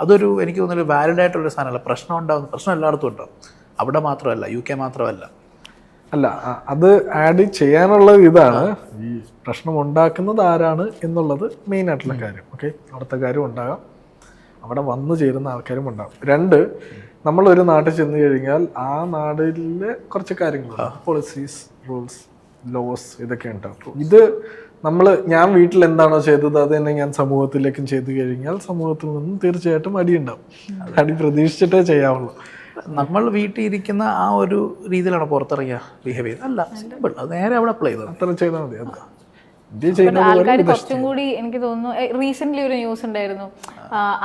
അതൊരു എനിക്ക് തോന്നുന്നൊരു വാലിഡ് ആയിട്ടുള്ളൊരു സാധനമല്ല. പ്രശ്നം ഉണ്ടാകുന്ന പ്രശ്നം എല്ലായിടത്തും ഉണ്ടാവും, അവിടെ മാത്രമല്ല, UK മാത്രമല്ല. അല്ല, അത് ആഡ് ചെയ്യാനുള്ള ഇതാണ് ഈ പ്രശ്നം ഉണ്ടാക്കുന്നത് ആരാണ് എന്നുള്ളത് മെയിൻ ആയിട്ടുള്ള കാര്യം. ഓക്കെ, അവിടുത്തെ കാര്യം ഉണ്ടാകാം, അവിടെ വന്നു ചേരുന്ന ആൾക്കാരും ഉണ്ടാകും. 2, നമ്മളൊരു നാട്ടിൽ ചെന്ന് കഴിഞ്ഞാൽ ആ നാടിലെ കുറച്ച് കാര്യങ്ങളുണ്ട്, പോളിസീസ്, റൂൾസ്, ലോസ്, ഇതൊക്കെ ഉണ്ടാവും. ഇത് ഞാൻ വീട്ടിൽ എന്താണോ ചെയ്തത് അത് തന്നെ ഞാൻ സമൂഹത്തിലേക്കും ചെയ്തു കഴിഞ്ഞാൽ സമൂഹത്തിൽ നിന്നും തീർച്ചയായിട്ടും അടിയുണ്ടാവും. അടി പ്രതീക്ഷിച്ചിട്ടേ ചെയ്യാവുള്ളൂ. നമ്മൾ വീട്ടിൽ ഇരിക്കുന്ന ആ ഒരു രീതിയിലാണ് പുറത്തിറങ്ങിയ ബിഹേവ് ചെയ്യുന്നത്. അല്ല, സിമ്പിൾ, അത് നേരെ അവിടെ അപ്ലൈ ചെയ്തത്, അത്ര ചെയ്താൽ മതി. അത് ഇന്ത്യ ചെയ്യുന്നത് പോലെ ആൾക്കാർ കുറച്ചും കൂടി എനിക്ക് തോന്നുന്നു റീസെന്റ് ഒരു ന്യൂസ് ഉണ്ടായിരുന്നു,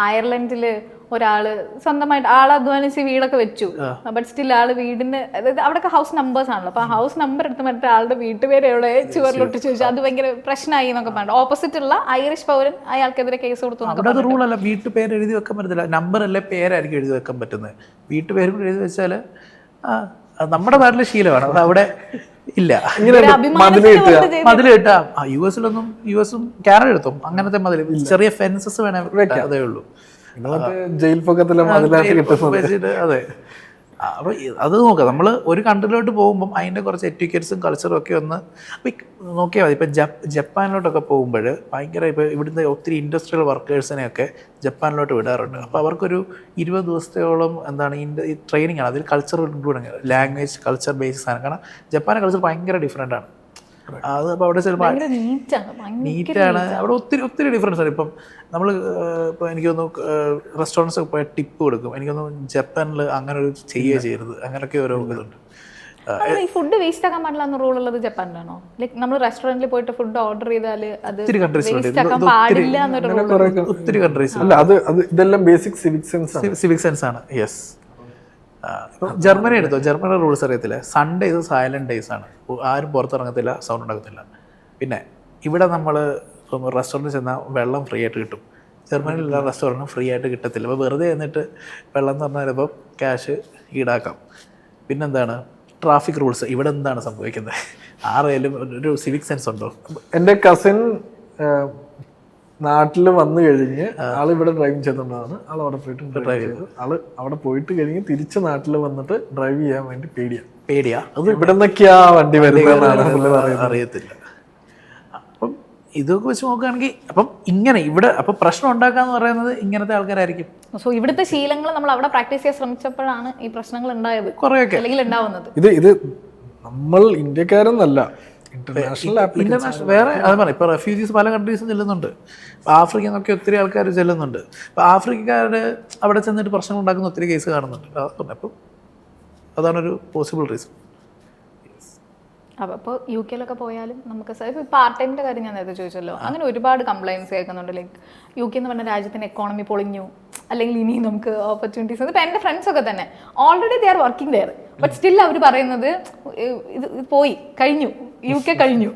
അയർലൻഡില് ഒരാള് സ്വന്തമായിട്ട് ആൾ അധ്വാനിച്ച് വീടൊക്കെ വെച്ചു, ബട്ട് സ്റ്റിൽ ആള് വീടിന്, അതായത് അവിടെയൊക്കെ ഹൗസ് നമ്പേഴ്സ് ആണല്ലോ, അപ്പൊ ആ ഹൗസ് നമ്പർ എടുത്ത് മറ്റേ ആളുടെ വീട്ടുപേര് എവിടെ ചുവരിലൊട്ട് ചോദിച്ചു, അത് ഭയങ്കര പ്രശ്നമായി എന്നൊക്കെ പറഞ്ഞു. ഓപ്പോസിറ്റ് ഉള്ള ഐറിഷ് പൗരൻ അയാൾക്കെതിരെ കേസ് കൊടുത്തു. അവിടെ അത് റൂളല്ല, വീട്ടുപേര് എഴുതി വെക്കാൻ പറ്റത്തില്ല, നമ്പർ അല്ലേ പേരായിരിക്കും എഴുതി വെക്കാൻ പറ്റുന്നത്. വീട്ടുപേരും കൂടി എഴുതി വെച്ചാൽ നമ്മുടെ നാട്ടിലെ ശീലമാണ്, അത് അവിടെ ഇല്ല. മതിൽ കിട്ടാം. യുഎസും കാനഡ എടുത്തും അങ്ങനത്തെ മതിൽ, ചെറിയ ഫെൻസസ് വേണേ അതേ ഉള്ളൂ. ജയിൽ പൊക്കത്തിലെ അതെ. അപ്പോൾ അത് നോക്കാം, നമ്മൾ ഒരു കൺട്രിയിലോട്ട് പോകുമ്പം അതിൻ്റെ കുറച്ച് എറ്റിക്കറ്റ്സും കൾച്ചറും ഒക്കെ ഒന്ന് നോക്കിയാൽ മതി. ഇപ്പം ജപ്പാനിലോട്ടൊക്കെ പോകുമ്പോൾ ഭയങ്കര ഇപ്പോൾ ഇവിടുന്ന് ഒത്തിരി ഇൻഡസ്ട്രിയൽ വർക്കേഴ്സിനെയൊക്കെ ജപ്പാനിലോട്ട് വിടാറുണ്ട്. അപ്പോൾ അവർക്കൊരു 20 ദിവസത്തോളം എന്താണ് ഈ ട്രെയിനിങ് ആണ്, അതിൽ culture including, language culture basis ആണ്. കാരണം ജപ്പാൻ്റെ കൾച്ചർ ഭയങ്കര ഡിഫറെൻ്റ് ആണ്. അത് അപ്പോൾ അവിടെ ചിലപ്പോൾ നീറ്റാണ്, അവിടെ ഒത്തിരി ഡിഫറൻസ് ആണ്. ഇപ്പം നമ്മൾ ഇപ്പോൾ എനിക്ക് തോന്നുന്നു റെസ്റ്റോറൻറ്റ്സ് പോയ ടിപ്പ് കൊടുക്കും, എനിക്ക് തോന്നുന്നു ജപ്പാനിൽ അങ്ങനെ ഒരു ചെയ്യരുത്, അങ്ങനെയൊക്കെ ഓരോ ഇതുണ്ട്. ഈ ഫുഡ് വേസ്റ്റ് ആക്കാൻ പാടില്ല എന്ന റൂൾ ഉള്ളത് ജപ്പാനിലാണോ? ലൈക്ക് നമ്മൾ റെസ്റ്റോറന്റിൽ പോയിട്ട് ഫുഡ് ഓർഡർ ചെയ്താൽ അത് വേസ്റ്റ് ആക്കാൻ പാടില്ല എന്നൊരു റൂൾ ഒത്തിരി കൺട്രീസ് അല്ല. അത് ഇതെല്ലാം ബേസിക് സിവിക് സെൻസ് ആണ്. യെസ്. ഇപ്പം ജർമ്മനി എടുത്തോ, ജർമ്മനിയുടെ റൂൾസ് അറിയത്തില്ല. സൺഡേസ് സൈലന്റ് ഡേയ്സ് ആണ്, ആരും പുറത്തിറങ്ങത്തില്ല, സൗണ്ട് ഉണ്ടാക്കത്തില്ല. പിന്നെ ഇവിടെ നമ്മൾ ഇപ്പം റെസ്റ്റോറൻറ്റിൽ ചെന്നാൽ വെള്ളം ഫ്രീ ആയിട്ട് കിട്ടും. ജർമ്മനിയിലുള്ള റെസ്റ്റോറൻറ്റ് ഫ്രീ ആയിട്ട് കിട്ടത്തില്ല. അപ്പോൾ വെറുതെ എന്നിട്ട് വെള്ളം എന്ന് പറഞ്ഞാൽ ചിലപ്പം ക്യാഷ് ഈടാക്കാം. പിന്നെന്താണ് ട്രാഫിക് റൂൾസ്, ഇവിടെ എന്താണ് സംഭവിക്കുന്നത്? ആരെങ്കിലും ഒരു സിവിക് സെൻസ് ഉണ്ടോ? എൻ്റെ കസിൻ നാട്ടിൽ വന്നു കഴിഞ്ഞ് ആള് ഇവിടെ ഡ്രൈവിംഗ് ചെയ്യുന്നതാണ്. ആൾ അവിടെ പോയിട്ട് ഡ്രൈവ് ചെയ്തു. ആള് അവിടെ പോയിട്ട് കഴിഞ്ഞ് തിരിച്ച് നാട്ടിൽ വന്നിട്ട് ഡ്രൈവ് ചെയ്യാൻ വേണ്ടി പേടിയാ. അത് ഇവിടെ നിന്നൊക്കെയാ വണ്ടി വരുന്നതെന്നാണ് അറിയത്തില്ല. അപ്പം ഇതൊക്കെ വെച്ച് നോക്കുകയാണെങ്കിൽ അപ്പം ഇങ്ങനെ ഇവിടെ അപ്പം പ്രശ്നം ഉണ്ടാക്കാന്ന് പറയുന്നത് ഇങ്ങനത്തെ ആൾക്കാരായിരിക്കും. സോ ഇവിടുത്തെ ശീലങ്ങൾ നമ്മൾ അവിടെ പ്രാക്ടീസ് ചെയ്യാൻ ശ്രമിച്ചപ്പോഴാണ് ഈ പ്രശ്നങ്ങൾ ഉണ്ടായത്, കുറെയൊക്കെ അല്ലെങ്കിൽ ഉണ്ടാവുന്നത്. ഇത് നമ്മൾ ഇന്ത്യക്കാരെന്നല്ല, ഇന്റർനാഷണൽ വേറെ അത് പറയാം. ഇപ്പോൾ റെഫ്യൂജീസ് പല കൺട്രീസും ചെല്ലുന്നുണ്ട്. ഇപ്പോൾ ആഫ്രിക്കയിൽ നിന്നൊക്കെ ഒത്തിരി ആൾക്കാർ ചെല്ലുന്നുണ്ട്. അപ്പോൾ ആഫ്രിക്കക്കാരുടെ അവിടെ ചെന്നിട്ട് പ്രശ്നങ്ങൾ ഉണ്ടാക്കുന്ന ഒത്തിരി കേസ് കാണുന്നുണ്ട്. അപ്പം അതാണൊരു പോസിബിൾ റീസൺ. അപ്പോൾ യു കെയിലൊക്കെ പോയാലും നമുക്ക് ഇപ്പോൾ പാർട്ട് ടൈമിൻ്റെ കാര്യം ഞാൻ നേരത്തെ ചോദിച്ചല്ലോ, അങ്ങനെ ഒരുപാട് കംപ്ലയിൻസ് കേൾക്കുന്നുണ്ട്. ലൈക്ക് യു കെ എന്ന് പറഞ്ഞ രാജ്യത്തിൻ്റെ എക്കോണമി പൊളിഞ്ഞു, അല്ലെങ്കിൽ ഇനി നമുക്ക് ഓപ്പർച്യൂണിറ്റീസ്. ഇപ്പോൾ എൻ്റെ ഫ്രണ്ട്സൊക്കെ തന്നെ already they are working there, but still അവർ പറയുന്നത് ഇത് പോയി കഴിഞ്ഞു, യു കെ കഴിഞ്ഞു,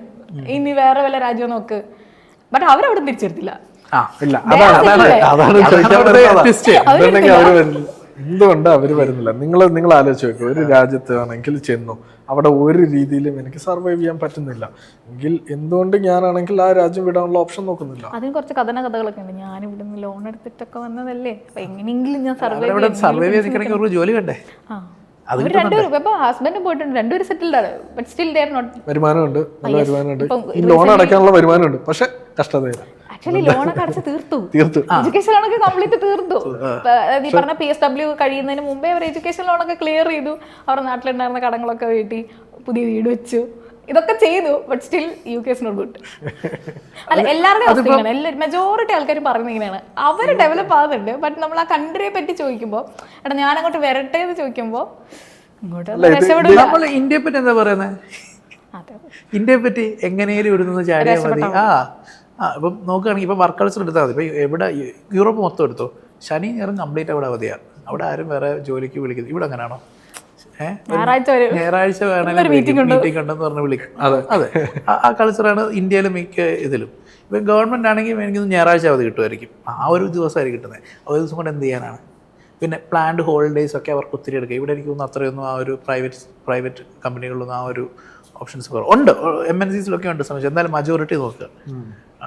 ഇനി വേറെ വല്ല രാജ്യം നോക്ക്. ബട്ട് അവരവിടെ തിരിച്ചെടുത്തില്ല. എന്തുകൊണ്ട് അവർ വരുന്നില്ല? നിങ്ങൾ ആലോചിച്ച് നോക്കുക, ഒരു രാജ്യത്ത് ആണെങ്കിൽ ചെന്നു, അവിടെ ഒരു രീതിയിലും എനിക്ക് സർവൈവ് ചെയ്യാൻ പറ്റുന്നില്ല എങ്കിൽ എന്തുകൊണ്ട് ഞാനാണെങ്കിൽ ആ രാജ്യം വിടാനുള്ള ഓപ്ഷൻ നോക്കുന്നില്ല? അതിന് കുറച്ച് കഥകളൊക്കെ ഉണ്ട്. ഞാൻ ഇവിടുന്ന് ലോൺ എടുത്തിട്ടൊക്കെ വന്നതല്ലേ, അപ്പൊ എങ്ങനെയെങ്കിലും ഞാൻ സർവൈവ് ജോലി വേണ്ടേ? രണ്ടുപേരും ഇപ്പൊ ഹസ്ബൻഡ് പോയിട്ടുണ്ട്, രണ്ടുപേരും സെറ്റിൽഡ് ആണ്, but still they are not. വരുമാനമുണ്ട്, നല്ല വരുമാനമുണ്ട്, ലോൺ അടയ്ക്കാനുള്ള വരുമാനമുണ്ട്, പക്ഷെ കഷ്ടതയില്ല. ആക്ച്വലി ലോണൊക്കെ അടച്ച് തീർത്തു, എഡ്യൂക്കേഷൻ ലോണൊക്കെ കംപ്ലീറ്റ് തീർത്തു. ഈ പറഞ്ഞ PSW കഴിയുന്നതിന് മുമ്പേ അവർ എഡ്യൂക്കേഷൻ ലോണൊക്കെ ക്ലിയർ ചെയ്തു, അവരുടെ നാട്ടിലുണ്ടായിരുന്ന കടങ്ങളൊക്കെ വീട്ടി പുതിയ വീട് വെച്ചു, ഇതൊക്കെ ചെയ്തു. But still U K is not good. അല്ല, എല്ലാവരുടെയും അവസ്ഥ ഇങ്ങനെയാണ്. എല്ലാവരും മെജോറിറ്റി ആൾക്കാരും പറയുന്നത് ഇങ്ങനെയാണ്. അവർ ഡെവലപ്പ് ആകുന്നുണ്ട്, ബട്ട് നമ്മൾ ആ കൺട്രിയെ പറ്റി ചോദിക്കുമ്പോൾ, എടാ ഞാൻ അങ്ങോട്ട് വരട്ടെ എന്ന് ചോദിക്കുമ്പോൾ ഇങ്ങോട്ട് രക്ഷപ്പെടില്ല. ഇന്ത്യയെ പറ്റി എന്താ പറയുന്നത്? ഇന്ത്യയെ പറ്റി എങ്ങനെയും ഇവിടുന്ന് ചാടിയാൽ മതി. ഇപ്പം നോക്കുകയാണെങ്കിൽ ഇപ്പം വർക്ക് കൾച്ചർ എടുത്താൽ മതി. ഇപ്പം എവിടെ യൂറോപ്പ് മൊത്തം എടുത്തോ, ശനി ഞായറും കംപ്ലീറ്റ് അവിടെ അവധിയാണ്. അവിടെ ആരും വേറെ ജോലിക്ക് വിളിക്കുന്നത്. ഇവിടെ അങ്ങനെയാണോ? ഞായറാഴ്ച വേണമെങ്കിൽ മീറ്റിംഗ് ഉണ്ടെന്ന് പറഞ്ഞ് വിളിക്കും. അതെ, ആ കൾച്ചറാണ് ഇന്ത്യയിലെ മിക്ക ഇതിലും. ഇപ്പം ഗവൺമെൻറ് ആണെങ്കിൽ എനിക്ക് ഞായറാഴ്ച അവധി കിട്ടുമായിരിക്കും. ആ ഒരു ദിവസമായിരിക്കും കിട്ടുന്നത്. ഒരു ദിവസം കൊണ്ട് എന്ത് ചെയ്യാനാണ്? പിന്നെ പ്ലാൻഡ് ഹോളിഡേയ്സ് ഒക്കെ അവർക്ക് ഒത്തിരി എടുക്കുക. ഇവിടെ എനിക്ക് തോന്നുന്നു അത്രയൊന്നും ആ ഒരു പ്രൈവറ്റ് കമ്പനികളിലൊന്നും ആ ഒരു ഓപ്ഷൻസ് ഉണ്ട്. MNCസിലൊക്കെ ഉണ്ട് സംബന്ധിച്ച്, എന്നാലും മജോറിറ്റി നോക്കുക.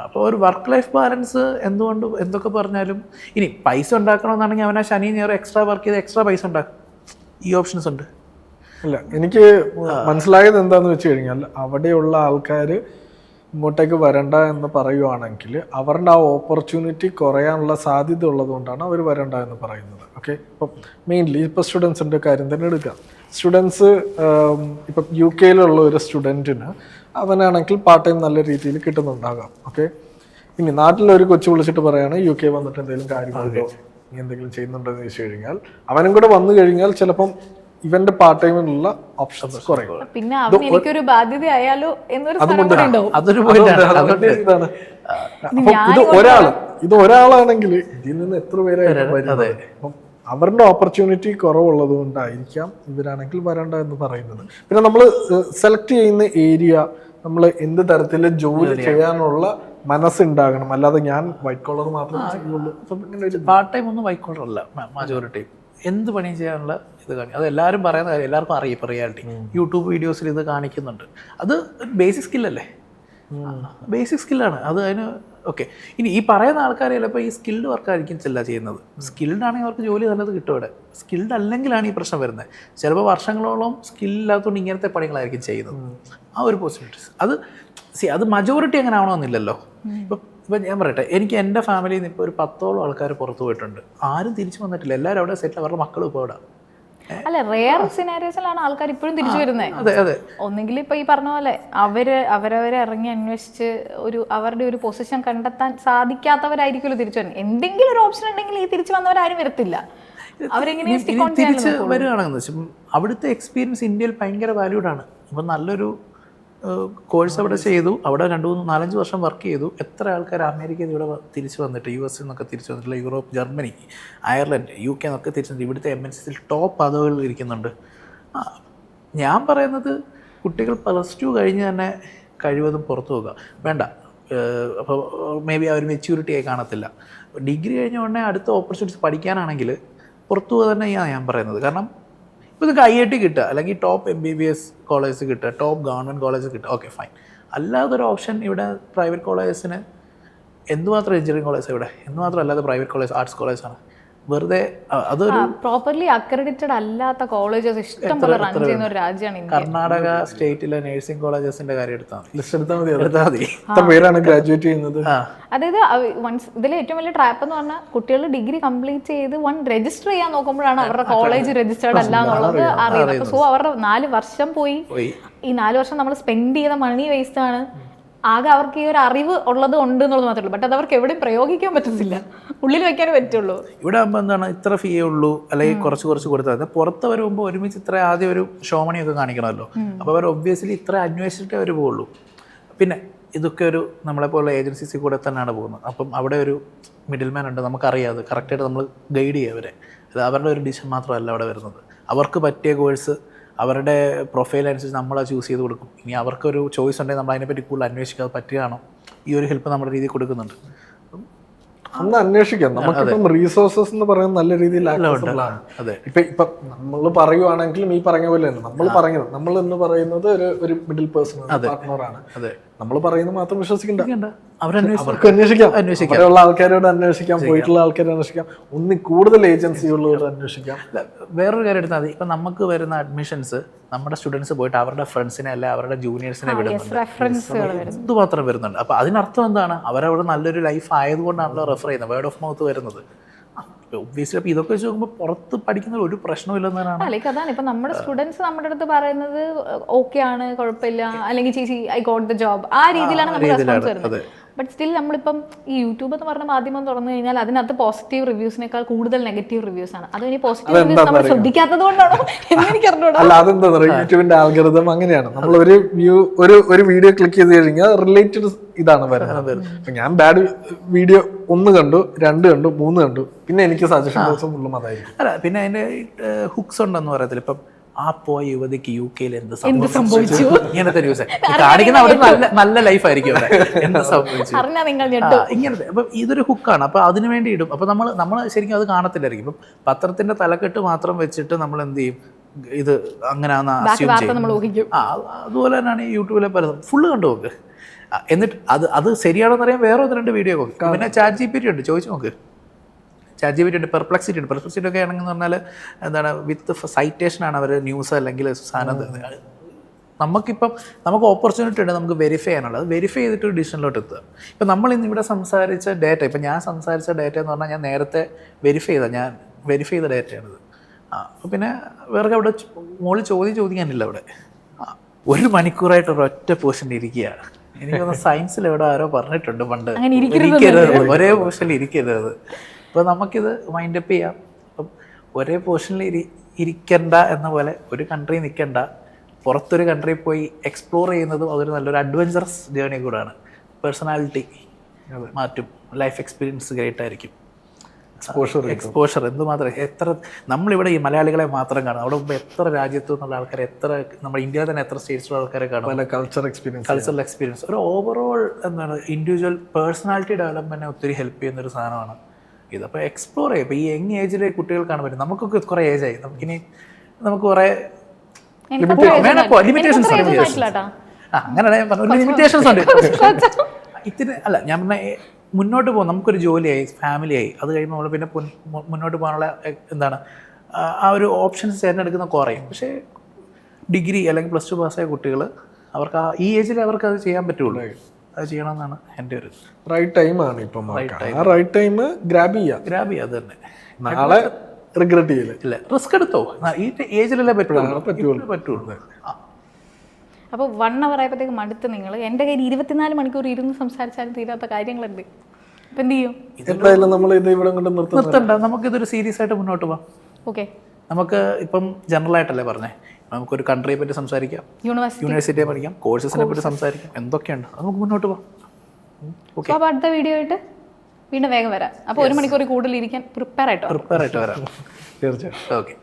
അപ്പോൾ ഒരു വർക്ക് ലൈഫ് ബാലൻസ് എന്തുകൊണ്ട് എന്തൊക്കെ പറഞ്ഞാലും ഇനി പൈസ ഉണ്ടാക്കണമെന്നാണെങ്കിൽ അവൻ ആ ശനി ഞായർ എക്സ്ട്രാ വർക്ക് ചെയ്ത് എക്സ്ട്രാ പൈസ ഉണ്ടാക്കും. ഈ ഓപ്ഷൻസ് ഉണ്ട്. ഇല്ല, എനിക്ക് മനസ്സിലായത് എന്താന്ന് വെച്ച് കഴിഞ്ഞാൽ അവിടെയുള്ള ആൾക്കാർ ഇങ്ങോട്ടേക്ക് വരണ്ട എന്ന് പറയുവാണെങ്കിൽ അവരുടെ ആ ഓപ്പർച്യൂണിറ്റി കുറയാനുള്ള സാധ്യത ഉള്ളതുകൊണ്ടാണ് അവർ വരണ്ട എന്ന് പറയുന്നത്. ഓക്കെ, ഇപ്പം മെയിൻലി ഇപ്പോൾ സ്റ്റുഡൻസിൻ്റെ കാര്യം തന്നെ എടുക്കാം. സ്റ്റുഡൻസ് ഇപ്പം UK യിലുള്ള ഒരു സ്റ്റുഡൻറ്റിന് അവനാണെങ്കിൽ പാർട്ട് ടൈം നല്ല രീതിയിൽ കിട്ടുന്നുണ്ടാകാം. ഓക്കെ, ഇനി നാട്ടിലൊരു കൊച്ചു വിളിച്ചിട്ട് പറയാണ് UK വന്നിട്ട് എന്തെങ്കിലും കാര്യങ്ങളുണ്ടോ, നീ എന്തെങ്കിലും ചെയ്യുന്നുണ്ടോ എന്ന് ചോദിച്ചു കഴിഞ്ഞാൽ അവനും കൂടെ വന്നു കഴിഞ്ഞാൽ ചിലപ്പം ഇവന്റെ പാർട്ട് ടൈമിലുള്ള ഓപ്ഷൻസ് കുറയും. പിന്നെ അവന് എനിക്കൊരു ബാധ്യത ആയാലോ എന്നൊരു സാധനം കൂടെ ഉണ്ടാവും. അതൊരു ഇതാണ്. അപ്പം ഇത് ഒരാളാണെങ്കിൽ ഇതിൽ നിന്ന് എത്ര പേരായിരുന്നു വരുന്നത്? അപ്പം അവരുടെ ഓപ്പർച്യൂണിറ്റി കുറവുള്ളത് കൊണ്ടായിരിക്കാം ഇവരാണെങ്കിൽ വരണ്ട എന്ന് പറയുന്നത്. പിന്നെ നമ്മൾ സെലക്ട് ചെയ്യുന്ന ഏരിയ, നമ്മൾ എന്ത് തരത്തില് ജോലി ചെയ്യാനുള്ള മനസ്സുണ്ടാകണം. അല്ലാതെ ഞാൻ വൈറ്റ് കോളർ മാത്രമേ ചെയ്യുള്ളൂ. പാർട്ട് ടൈം ഒന്നും വൈറ്റ് കോളർ അല്ല മജോറിറ്റി. എന്ത് പണിയും ചെയ്യാനുള്ള ഇത് കാണിക്കും. അത് എല്ലാവരും പറയുന്ന കാര്യം, എല്ലാവർക്കും അറിയാം. ഇപ്പോൾ റിയാലിറ്റി യൂട്യൂബ് വീഡിയോസിൽ ഇത് കാണിക്കുന്നുണ്ട്. അത് ബേസിക് സ്കില്ലല്ലേ, ബേസിക് സ്കില്ലാണ് അത്. അതിന് ഓക്കെ. ഇനി ഈ പറയുന്ന ആൾക്കാർ ചിലപ്പോൾ ഈ സ്കിൽഡ് വർക്കായിരിക്കും ചില ചെയ്യുന്നത്. സ്കിൽഡ് ആണെങ്കിൽ അവർക്ക് ജോലി നല്ലത് കിട്ടും ഇവിടെ. സ്കിൽഡ് അല്ലെങ്കിലാണ് ഈ പ്രശ്നം വരുന്നത്. ചിലപ്പോൾ വർഷങ്ങളോളം സ്കില്ലില്ലാത്തതുകൊണ്ട് ഇങ്ങനത്തെ പണികളായിരിക്കും ചെയ്യുന്നത്. ആ ഒരു പോസിബിലിറ്റീസ് അത് മജോറിറ്റി അങ്ങനെ ആവണമെന്നില്ലല്ലോ. ഇപ്പം ഞാൻ പറയട്ടെ, എനിക്ക് എൻ്റെ ഫാമിലിയിൽ നിന്ന് ഇപ്പോൾ ഒരു 10ഓളം ആൾക്കാർ പുറത്ത് പോയിട്ടുണ്ട്. ആരും തിരിച്ചു വന്നിട്ടില്ല. എല്ലാവരും അവിടെ സെറ്റിൽ, അവരുടെ മക്കളും ഇപ്പോൾ ഇവിടെ. അല്ല, റെയർ സിനാരിയോസിലാണ് ആൾക്കാർ ഇപ്പോഴും തിരിച്ചു വരുന്നത്. അതെ അതെ. ഒന്നെങ്കിൽ ഇപ്പൊ ഈ പറഞ്ഞ പോലെ അവരവരെ ഇറങ്ങി അന്വേഷിച്ച് അവരുടെ ഒരു പൊസിഷൻ കണ്ടെത്താൻ സാധിക്കാത്തവരായിരിക്കുമല്ലോ തിരിച്ചു വരുന്നത്. എന്തെങ്കിലും ഒരു ഓപ്ഷൻ ഉണ്ടെങ്കിൽ ഈ തിരിച്ചു വന്നവരാരും വരത്തില്ല. അവരെങ്ങനെ തിരിച്ച് വരികയാണെന്ന് വെച്ചാൽ അവിടുത്തെ എക്സ്പീരിയൻസ് ഇന്ത്യയിൽ ഭയങ്കര വാല്യൂഡ് ആണ്. ഇപ്പം നല്ലൊരു കോഴ്സ് അവിടെ ചെയ്തു, അവിടെ 2-4-5 വർഷം വർക്ക് ചെയ്തു. എത്ര ആൾക്കാർ അമേരിക്കയിൽ ഇവിടെ തിരിച്ചു വന്നിട്ട്, US നിന്നൊക്കെ തിരിച്ചു വന്നിട്ടുള്ള, യൂറോപ്പ്, ജർമ്മനി, അയർലൻഡ്, UK എന്നൊക്കെ തിരിച്ചു വന്നിട്ട് ഇവിടുത്തെ MNCസിൽ ടോപ്പ് പദവികളിൽ ഇരിക്കുന്നുണ്ട്. ഞാൻ പറയുന്നത് കുട്ടികൾ +2 കഴിഞ്ഞ് തന്നെ കഴിവതും പുറത്തു പോകുക വേണ്ട. അപ്പോൾ മേ ബി അവർ മെച്യൂരിറ്റി ആയി കാണത്തില്ല. ഡിഗ്രി കഴിഞ്ഞ ഉടനെ അടുത്ത ഓപ്പർച്യൂണിറ്റീസ് പഠിക്കാനാണെങ്കിൽ പുറത്തു പോകുക തന്നെയാണ് ഞാൻ പറയുന്നത്. കാരണം ഇപ്പോൾ നിങ്ങൾക്ക് IIT കിട്ടുക, അല്ലെങ്കിൽ ടോപ്പ് MBBS കോളേജ് കിട്ടുക, ടോപ്പ് ഗവൺമെൻറ് കോളേജ് കിട്ടുക, ഓക്കെ ഫൈൻ. അല്ലാതൊരു ഓപ്ഷൻ ഇവിടെ പ്രൈവറ്റ് കോളേജസിന് എന്തുമാത്രം എഞ്ചിനീയറിംഗ് കോളേജ് ഇവിടെ, എന്തുമാത്രം അല്ലാതെ പ്രൈവറ്റ് കോളേജ്, ആർട്സ് കോളേജാണ്. വെറുതെ അതൊരു പ്രോപ്പർലി അക്രഡിറ്റഡ് അല്ലാത്ത കോളേജസ് ഇഷ്ടം പോലെ റൺ ചെയ്യുന്ന ഒരു രാജ്യമാണ് ഇന്ത്യ. കർണാടക സ്റ്റേറ്റിലെ നഴ്സിംഗ് കോളേജസിന്റെ കാര്യം എടുത്താൽ മതി. പേരാണ് ഗ്രാജുവേറ്റ് ചെയ്യുന്നത്. അതായത് ഇതിലെ ഏറ്റവും വലിയ ട്രാപ്പ് എന്ന് പറഞ്ഞാൽ കുട്ടികൾ ഡിഗ്രി കംപ്ലീറ്റ് ചെയ്ത് രജിസ്റ്റർ ചെയ്യാൻ നോക്കുമ്പോഴാണ് അവരുടെ കോളേജ് രജിസ്റ്റേർഡ് അല്ല എന്നുള്ളത് അറിയുന്നത്. സോ അവരുടെ 4 വർഷം പോയി. ഈ 4 വർഷം നമ്മൾ സ്പെൻഡ് ചെയ്ത മണി വേസ്റ്റ് ആണ്. ആകെ അവർക്ക് ഈ ഒരു അറിവ് ഉള്ളത് ഉണ്ട് എന്നുള്ളത് മാത്രമേ ഉള്ളൂ. ബട്ട് അത് അവർക്ക് എവിടെയും പ്രയോഗിക്കാൻ പറ്റത്തില്ല, ഉള്ളിൽ വെക്കാനേ പറ്റുള്ളൂ. ഇവിടെ ആകുമ്പോൾ എന്താണ്, ഇത്ര ഫീയേ ഉള്ളൂ, അല്ലെങ്കിൽ കുറച്ച് കൊടുത്താൽ പുറത്ത് വരുമ്പോൾ ഒരുമിച്ച് ഇത്ര ആദ്യം ഒരു ഷോമണിയൊക്കെ കാണിക്കണമല്ലോ. അപ്പോൾ അവർ ഒബ്വിയസ്ലി ഇത്ര അന്വേഷിച്ചിട്ടേ അവർ പോകുള്ളൂ. പിന്നെ ഇതൊക്കെ ഒരു നമ്മളെപ്പോലുള്ള ഏജൻസീസിൽ കൂടെ തന്നെയാണ് പോകുന്നത്. അപ്പം അവിടെ ഒരു മിഡിൽ മാൻ ഉണ്ട്, നമുക്കറിയാതെ കറക്റ്റായിട്ട് നമ്മൾ ഗൈഡ് ചെയ്യുക അവരെ. അത് അവരുടെ ഒരു ഡിസിഷൻ മാത്രമല്ല അവിടെ വരുന്നത്. അവർക്ക് പറ്റിയ കോഴ്സ് അവരുടെ പ്രൊഫൈൽ അനുസരിച്ച് നമ്മളത് ചൂസ് ചെയ്ത് കൊടുക്കും. ഇനി അവർക്കൊരു ചോയ്സ് ഉണ്ടെങ്കിൽ നമ്മൾ അതിനെപ്പറ്റി കൂടുതൽ അന്വേഷിക്കാതെ പറ്റുകയാണോ, ഈ ഒരു ഹെൽപ്പ് നമ്മുടെ രീതിയിൽ കൊടുക്കുന്നുണ്ട്. അന്ന് അന്വേഷിക്കാം. നമുക്കിപ്പം റീസോഴ്സസ് എന്ന് പറയുന്നത് നല്ല രീതിയിൽ ഇപ്പൊ നമ്മൾ പറയുവാണെങ്കിലും ഈ പറഞ്ഞ പോലെ തന്നെ നമ്മൾ എന്ന് പറയുന്നത് ഒരു മിഡിൽ പേഴ്സൺ പാർട്ട്ണറാണ്. നമ്മൾ പറയുന്നത് മാത്രം വിശ്വസിക്കണ്ട, അവർക്ക് അന്വേഷിക്കാം, ഉള്ള ആൾക്കാരോട് അന്വേഷിക്കാം, പോയിട്ടുള്ള ആൾക്കാരോട് അന്വേഷിക്കാം, ഒന്നിൽ കൂടുതൽ ഏജൻസികളോട് അന്വേഷിക്കാം. വേറൊരു കാര്യം എടുത്താൽ മതി, ഇപ്പം നമുക്ക് വരുന്ന അഡ്മിഷൻസ് നമ്മുടെ സ്റ്റുഡൻസ് പോയിട്ട് അവരുടെ ഫ്രണ്ട്സിനെ അല്ലെ അവരുടെ ജൂനിയേഴ്സിനെ വിടുന്നുണ്ട്, ഇതുമാത്രം വരുന്നുണ്ട്. അപ്പോൾ അതിനർത്ഥം എന്താണ്, അവരവിടെ നല്ലൊരു ലൈഫ് ആയതുകൊണ്ടാണല്ലോ റെഫർ ചെയ്യുന്നത്, വേർഡ് ഓഫ് മൗത്ത് വരുന്നത്. ഒബ്വിയസ്ലി അപ്പോൾ ഇതൊക്കെ വെച്ച് നോക്കുമ്പോൾ പുറത്ത് പഠിക്കുന്ന ഒരു പ്രശ്നമില്ലെന്നാണ്. ലൈക്ക് അതാണ് ഇപ്പം നമ്മുടെ സ്റ്റുഡൻസ് നമ്മുടെ അടുത്ത് പറയുന്നത് ഓക്കെ ആണ്, കുഴപ്പമില്ല, അല്ലെങ്കിൽ ചേച്ചി ഐ ഗോട്ട് ദ ജോബ്, ആ രീതിയിലാണ് നമ്മുടെ റെസ്പോൺസ് വരുന്നത്. ബട്ട് സ്റ്റിൽ നമ്മളിപ്പം ഈ യൂട്യൂബ് എന്ന് പറഞ്ഞ മാധ്യമം തുറന്നു കഴിഞ്ഞാൽ അതിനകത്ത് പോസിറ്റീവ് റിവ്യൂസിനേക്കാൾ കൂടുതൽ നെഗറ്റീവ് റിവ്യൂസ് ആണ്. അത് ഇനി പോസിറ്റീവ് റിവ്യൂസ് നമ്മൾ ശ്രദ്ധിക്കാത്തത് കൊണ്ടാണോ എന്ന് എനിക്ക് അറിഞ്ഞൂടാ. അല്ല, അതെന്താ പറയുക, യൂട്യൂബിന്റെ ആൽഗോരിതം അങ്ങനെയാണ്. നമ്മൾ ഒരു വീഡിയോ ക്ലിക്ക് ചെയ്ത് കഴിഞ്ഞാൽ റിലേറ്റഡ് ഇതാണ് വരുന്നത്. അപ്പൊ ഞാൻ ബാഡ് വീഡിയോ 1 കണ്ടു, 2 കണ്ടു, 3 കണ്ടു, പിന്നെ എനിക്ക് സജഷൻ ബോക്സ് ഫുള്ളും അതായിരിക്കും. അല്ല, പിന്നെ അതിന്റെ ഹുക്സ് ഉണ്ടെന്ന് പറയത്തില്ല. ഇപ്പം ആ പോയ യുവതിക്ക് UK-ൽ എന്ത് സംഭവിച്ചു, ഇങ്ങനത്തെ ന്യൂസ് കാണിക്കുന്ന അവിടെ നല്ല ലൈഫായിരിക്കും അവിടെ, എന്ത് സംഭവിച്ചു ഇങ്ങനത്തെ. അപ്പം ഇതൊരു ഹുക്കാണ്. അപ്പൊ അതിനു വേണ്ടി ഇടും. അപ്പൊ നമ്മൾ ശരിക്കും അത് കാണത്തില്ലായിരിക്കും. ഇപ്പം പത്രത്തിന്റെ തലക്കെട്ട് മാത്രം വെച്ചിട്ട് നമ്മൾ എന്ത് ചെയ്യും, ഇത് അങ്ങനെയാണെന്ന് അസ്യൂം ചെയ്യും. അതുപോലെ തന്നെയാണ് ഈ യൂട്യൂബിലെ പലതും ഫുള്ള് കണ്ടു നോക്ക്. എന്നിട്ട് അത് ശരിയാണെന്ന് അറിയാൻ വേറെ 1-2 വീഡിയോ നോക്ക്. പിന്നെ ChatGPT ഉണ്ട്, ചോദിച്ചു നോക്ക്. ChatGPT ഉണ്ട്, പെർപ്ലക്സിറ്റി ഉണ്ട്. പെർപ്ലക്സിറ്റി ഒക്കെ ആണെന്ന് പറഞ്ഞാൽ എന്താണ്, വിത്ത് സൈറ്റേഷനാണ് അവർ ന്യൂസ് അല്ലെങ്കിൽ സാധനം. നമുക്ക് ഓപ്പർച്യൂണിറ്റി ഉണ്ട്, നമുക്ക് വെരിഫൈ ചെയ്യാനുള്ളത്. വെരിഫൈ ചെയ്തിട്ട് ഒരു ഡിസിഷനിലോട്ട് എത്തുക. ഇപ്പം നമ്മൾ ഇന്ന് ഇവിടെ സംസാരിച്ച ഡേറ്റ, ഇപ്പം ഞാൻ സംസാരിച്ച ഡേറ്റ എന്ന് പറഞ്ഞാൽ ഞാൻ നേരത്തെ വെരിഫൈ ചെയ്ത ഡേറ്റയാണിത്. അപ്പോൾ പിന്നെ വേറെ അവിടെ മുകളിൽ ചോദിക്കാനില്ല. അവിടെ 1 മണിക്കൂറായിട്ട് ഒരൊറ്റ പോർഷനിൽ ഇരിക്കുകയാണ്. എനിക്കൊന്ന് സയൻസിൽ എവിടെ ആരോ പറഞ്ഞിട്ടുണ്ട് പണ്ട്, ഇരിക്കരുത്, ഒരേ പോർഷനിൽ ഇരിക്കരുത്. അപ്പോൾ നമുക്കിത് മൈൻഡപ്പ് ചെയ്യാം. അപ്പം ഒരേ പൊസിഷനിൽ ഇരിക്കണ്ട എന്ന പോലെ ഒരു കൺട്രി നിൽക്കണ്ട, പുറത്തൊരു കൺട്രി പോയി എക്സ്പ്ലോർ ചെയ്യുന്നതും അതൊരു നല്ലൊരു അഡ്വഞ്ചറസ് ജേർണി കൂടാണ്. പേഴ്സണാലിറ്റി മാറ്റും, ലൈഫ് എക്സ്പീരിയൻസ് ഗ്രേറ്റ് ആയിരിക്കും. എക്സ്പോഷർ എന്തുമാത്രം എത്ര നമ്മളിവിടെ ഈ മലയാളികളെ മാത്രം കാണും, അവിടെ മുമ്പ് എത്ര രാജ്യത്തു നിന്നുള്ള ആൾക്കാർ, എത്ര നമ്മുടെ ഇന്ത്യയിൽ തന്നെ എത്ര സ്റ്റേറ്റ്സിലുള്ള ആൾക്കാരെ കാണും. കൾച്ചറൽ എക്സ്പീരിയൻസ് ഒരു ഓവറോൾ എന്താണ് ഇൻഡിവിജ്വൽ പേഴ്സണാലിറ്റി ഡെവലപ്മെൻറ്റിനെ ഒത്തിരി ഹെൽപ്പ് ചെയ്യുന്നൊരു സാധനമാണ് ഇത്. അപ്പോൾ എക്സ്പ്ലോർ ചെയ്യും. ഇപ്പോൾ ഈ യങ് ഏജിലെ കുട്ടികൾക്കാണ് പറ്റും. നമുക്കൊക്കെ കുറേ ഏജായി, നമുക്ക് കുറേ ലിമിറ്റേഷൻസ് അങ്ങനെ ഞാൻ പറഞ്ഞു, ലിമിറ്റേഷൻസ് ഉണ്ട് ഇത്തിരി. അല്ല ഞാൻ പറഞ്ഞ മുന്നോട്ട് പോകും, നമുക്കൊരു ജോലിയായി, ഫാമിലിയായി, അത് കഴിയുമ്പോൾ നമ്മൾ പിന്നെ മുന്നോട്ട് പോകാനുള്ള എന്താണ് ആ ഒരു ഓപ്ഷൻസ് തിരഞ്ഞെടുക്കുന്ന കുറയും. പക്ഷേ ഡിഗ്രി അല്ലെങ്കിൽ +2 പാസ്സായ കുട്ടികൾ അവർക്ക് ഈ ഏജിൽ അവർക്ക് അത് ചെയ്യാൻ പറ്റുള്ളൂ. അത് ചെയ്യണമെന്നാണ് എൻ്റെ ഒരു റൈറ്റ് ടൈമാണ് ഇപ്പം. ആ റൈറ്റ് ടൈം ഗ്രാബ് ചെയ്യുക, അത് തന്നെ. നാളെ റിഗ്രറ്റ് ചെയ്യില്ല. ഇല്ല, റിസ്ക് എടുത്തോ, ഈ ഏജിലല്ലേ പറ്റുള്ളൂ. അപ്പോൾ 1 hour ആയപ്പോഴത്തേക്ക് മടുത്ത് നിങ്ങൾ. എൻ്റെ കയ്യിൽ 24 മണിക്കൂർ ഇരുന്ന് സംസാരിച്ചാലും തീരാത്ത കാര്യങ്ങളുണ്ട്. അപ്പം എന്ത് ചെയ്യും? എന്തായാലും നമ്മൾ ഇത് ഇവിടെ കൊണ്ട് നിർത്തണ്ട, നമുക്കിതൊരു സീരിയസ് ആയിട്ട് മുന്നോട്ട് പോകാം. ഓക്കെ, നമുക്ക് ഇപ്പം ജനറൽ ആയിട്ടല്ലേ പറഞ്ഞേ, നമുക്കൊരു കൺട്രിയെ പറ്റി സംസാരിക്കാം, യൂണിവേഴ്സിറ്റിയെ പഠിക്കാം, കോഴ്സസിനെ പറ്റി സംസാരിക്കാം, എന്തൊക്കെയുണ്ട്, നമുക്ക് മുന്നോട്ട് പോകാം. ഓക്കെ, അപ്പോൾ അടുത്ത വീഡിയോ ആയിട്ട് വീണ്ടും വേഗം വരാം. അപ്പോൾ 1 മണിക്കൂർ കൂടുതൽ ഇരിക്കാൻ പ്രിപ്പയർ ആയിട്ട് വരാം. തീർച്ചയായും. ഓക്കെ.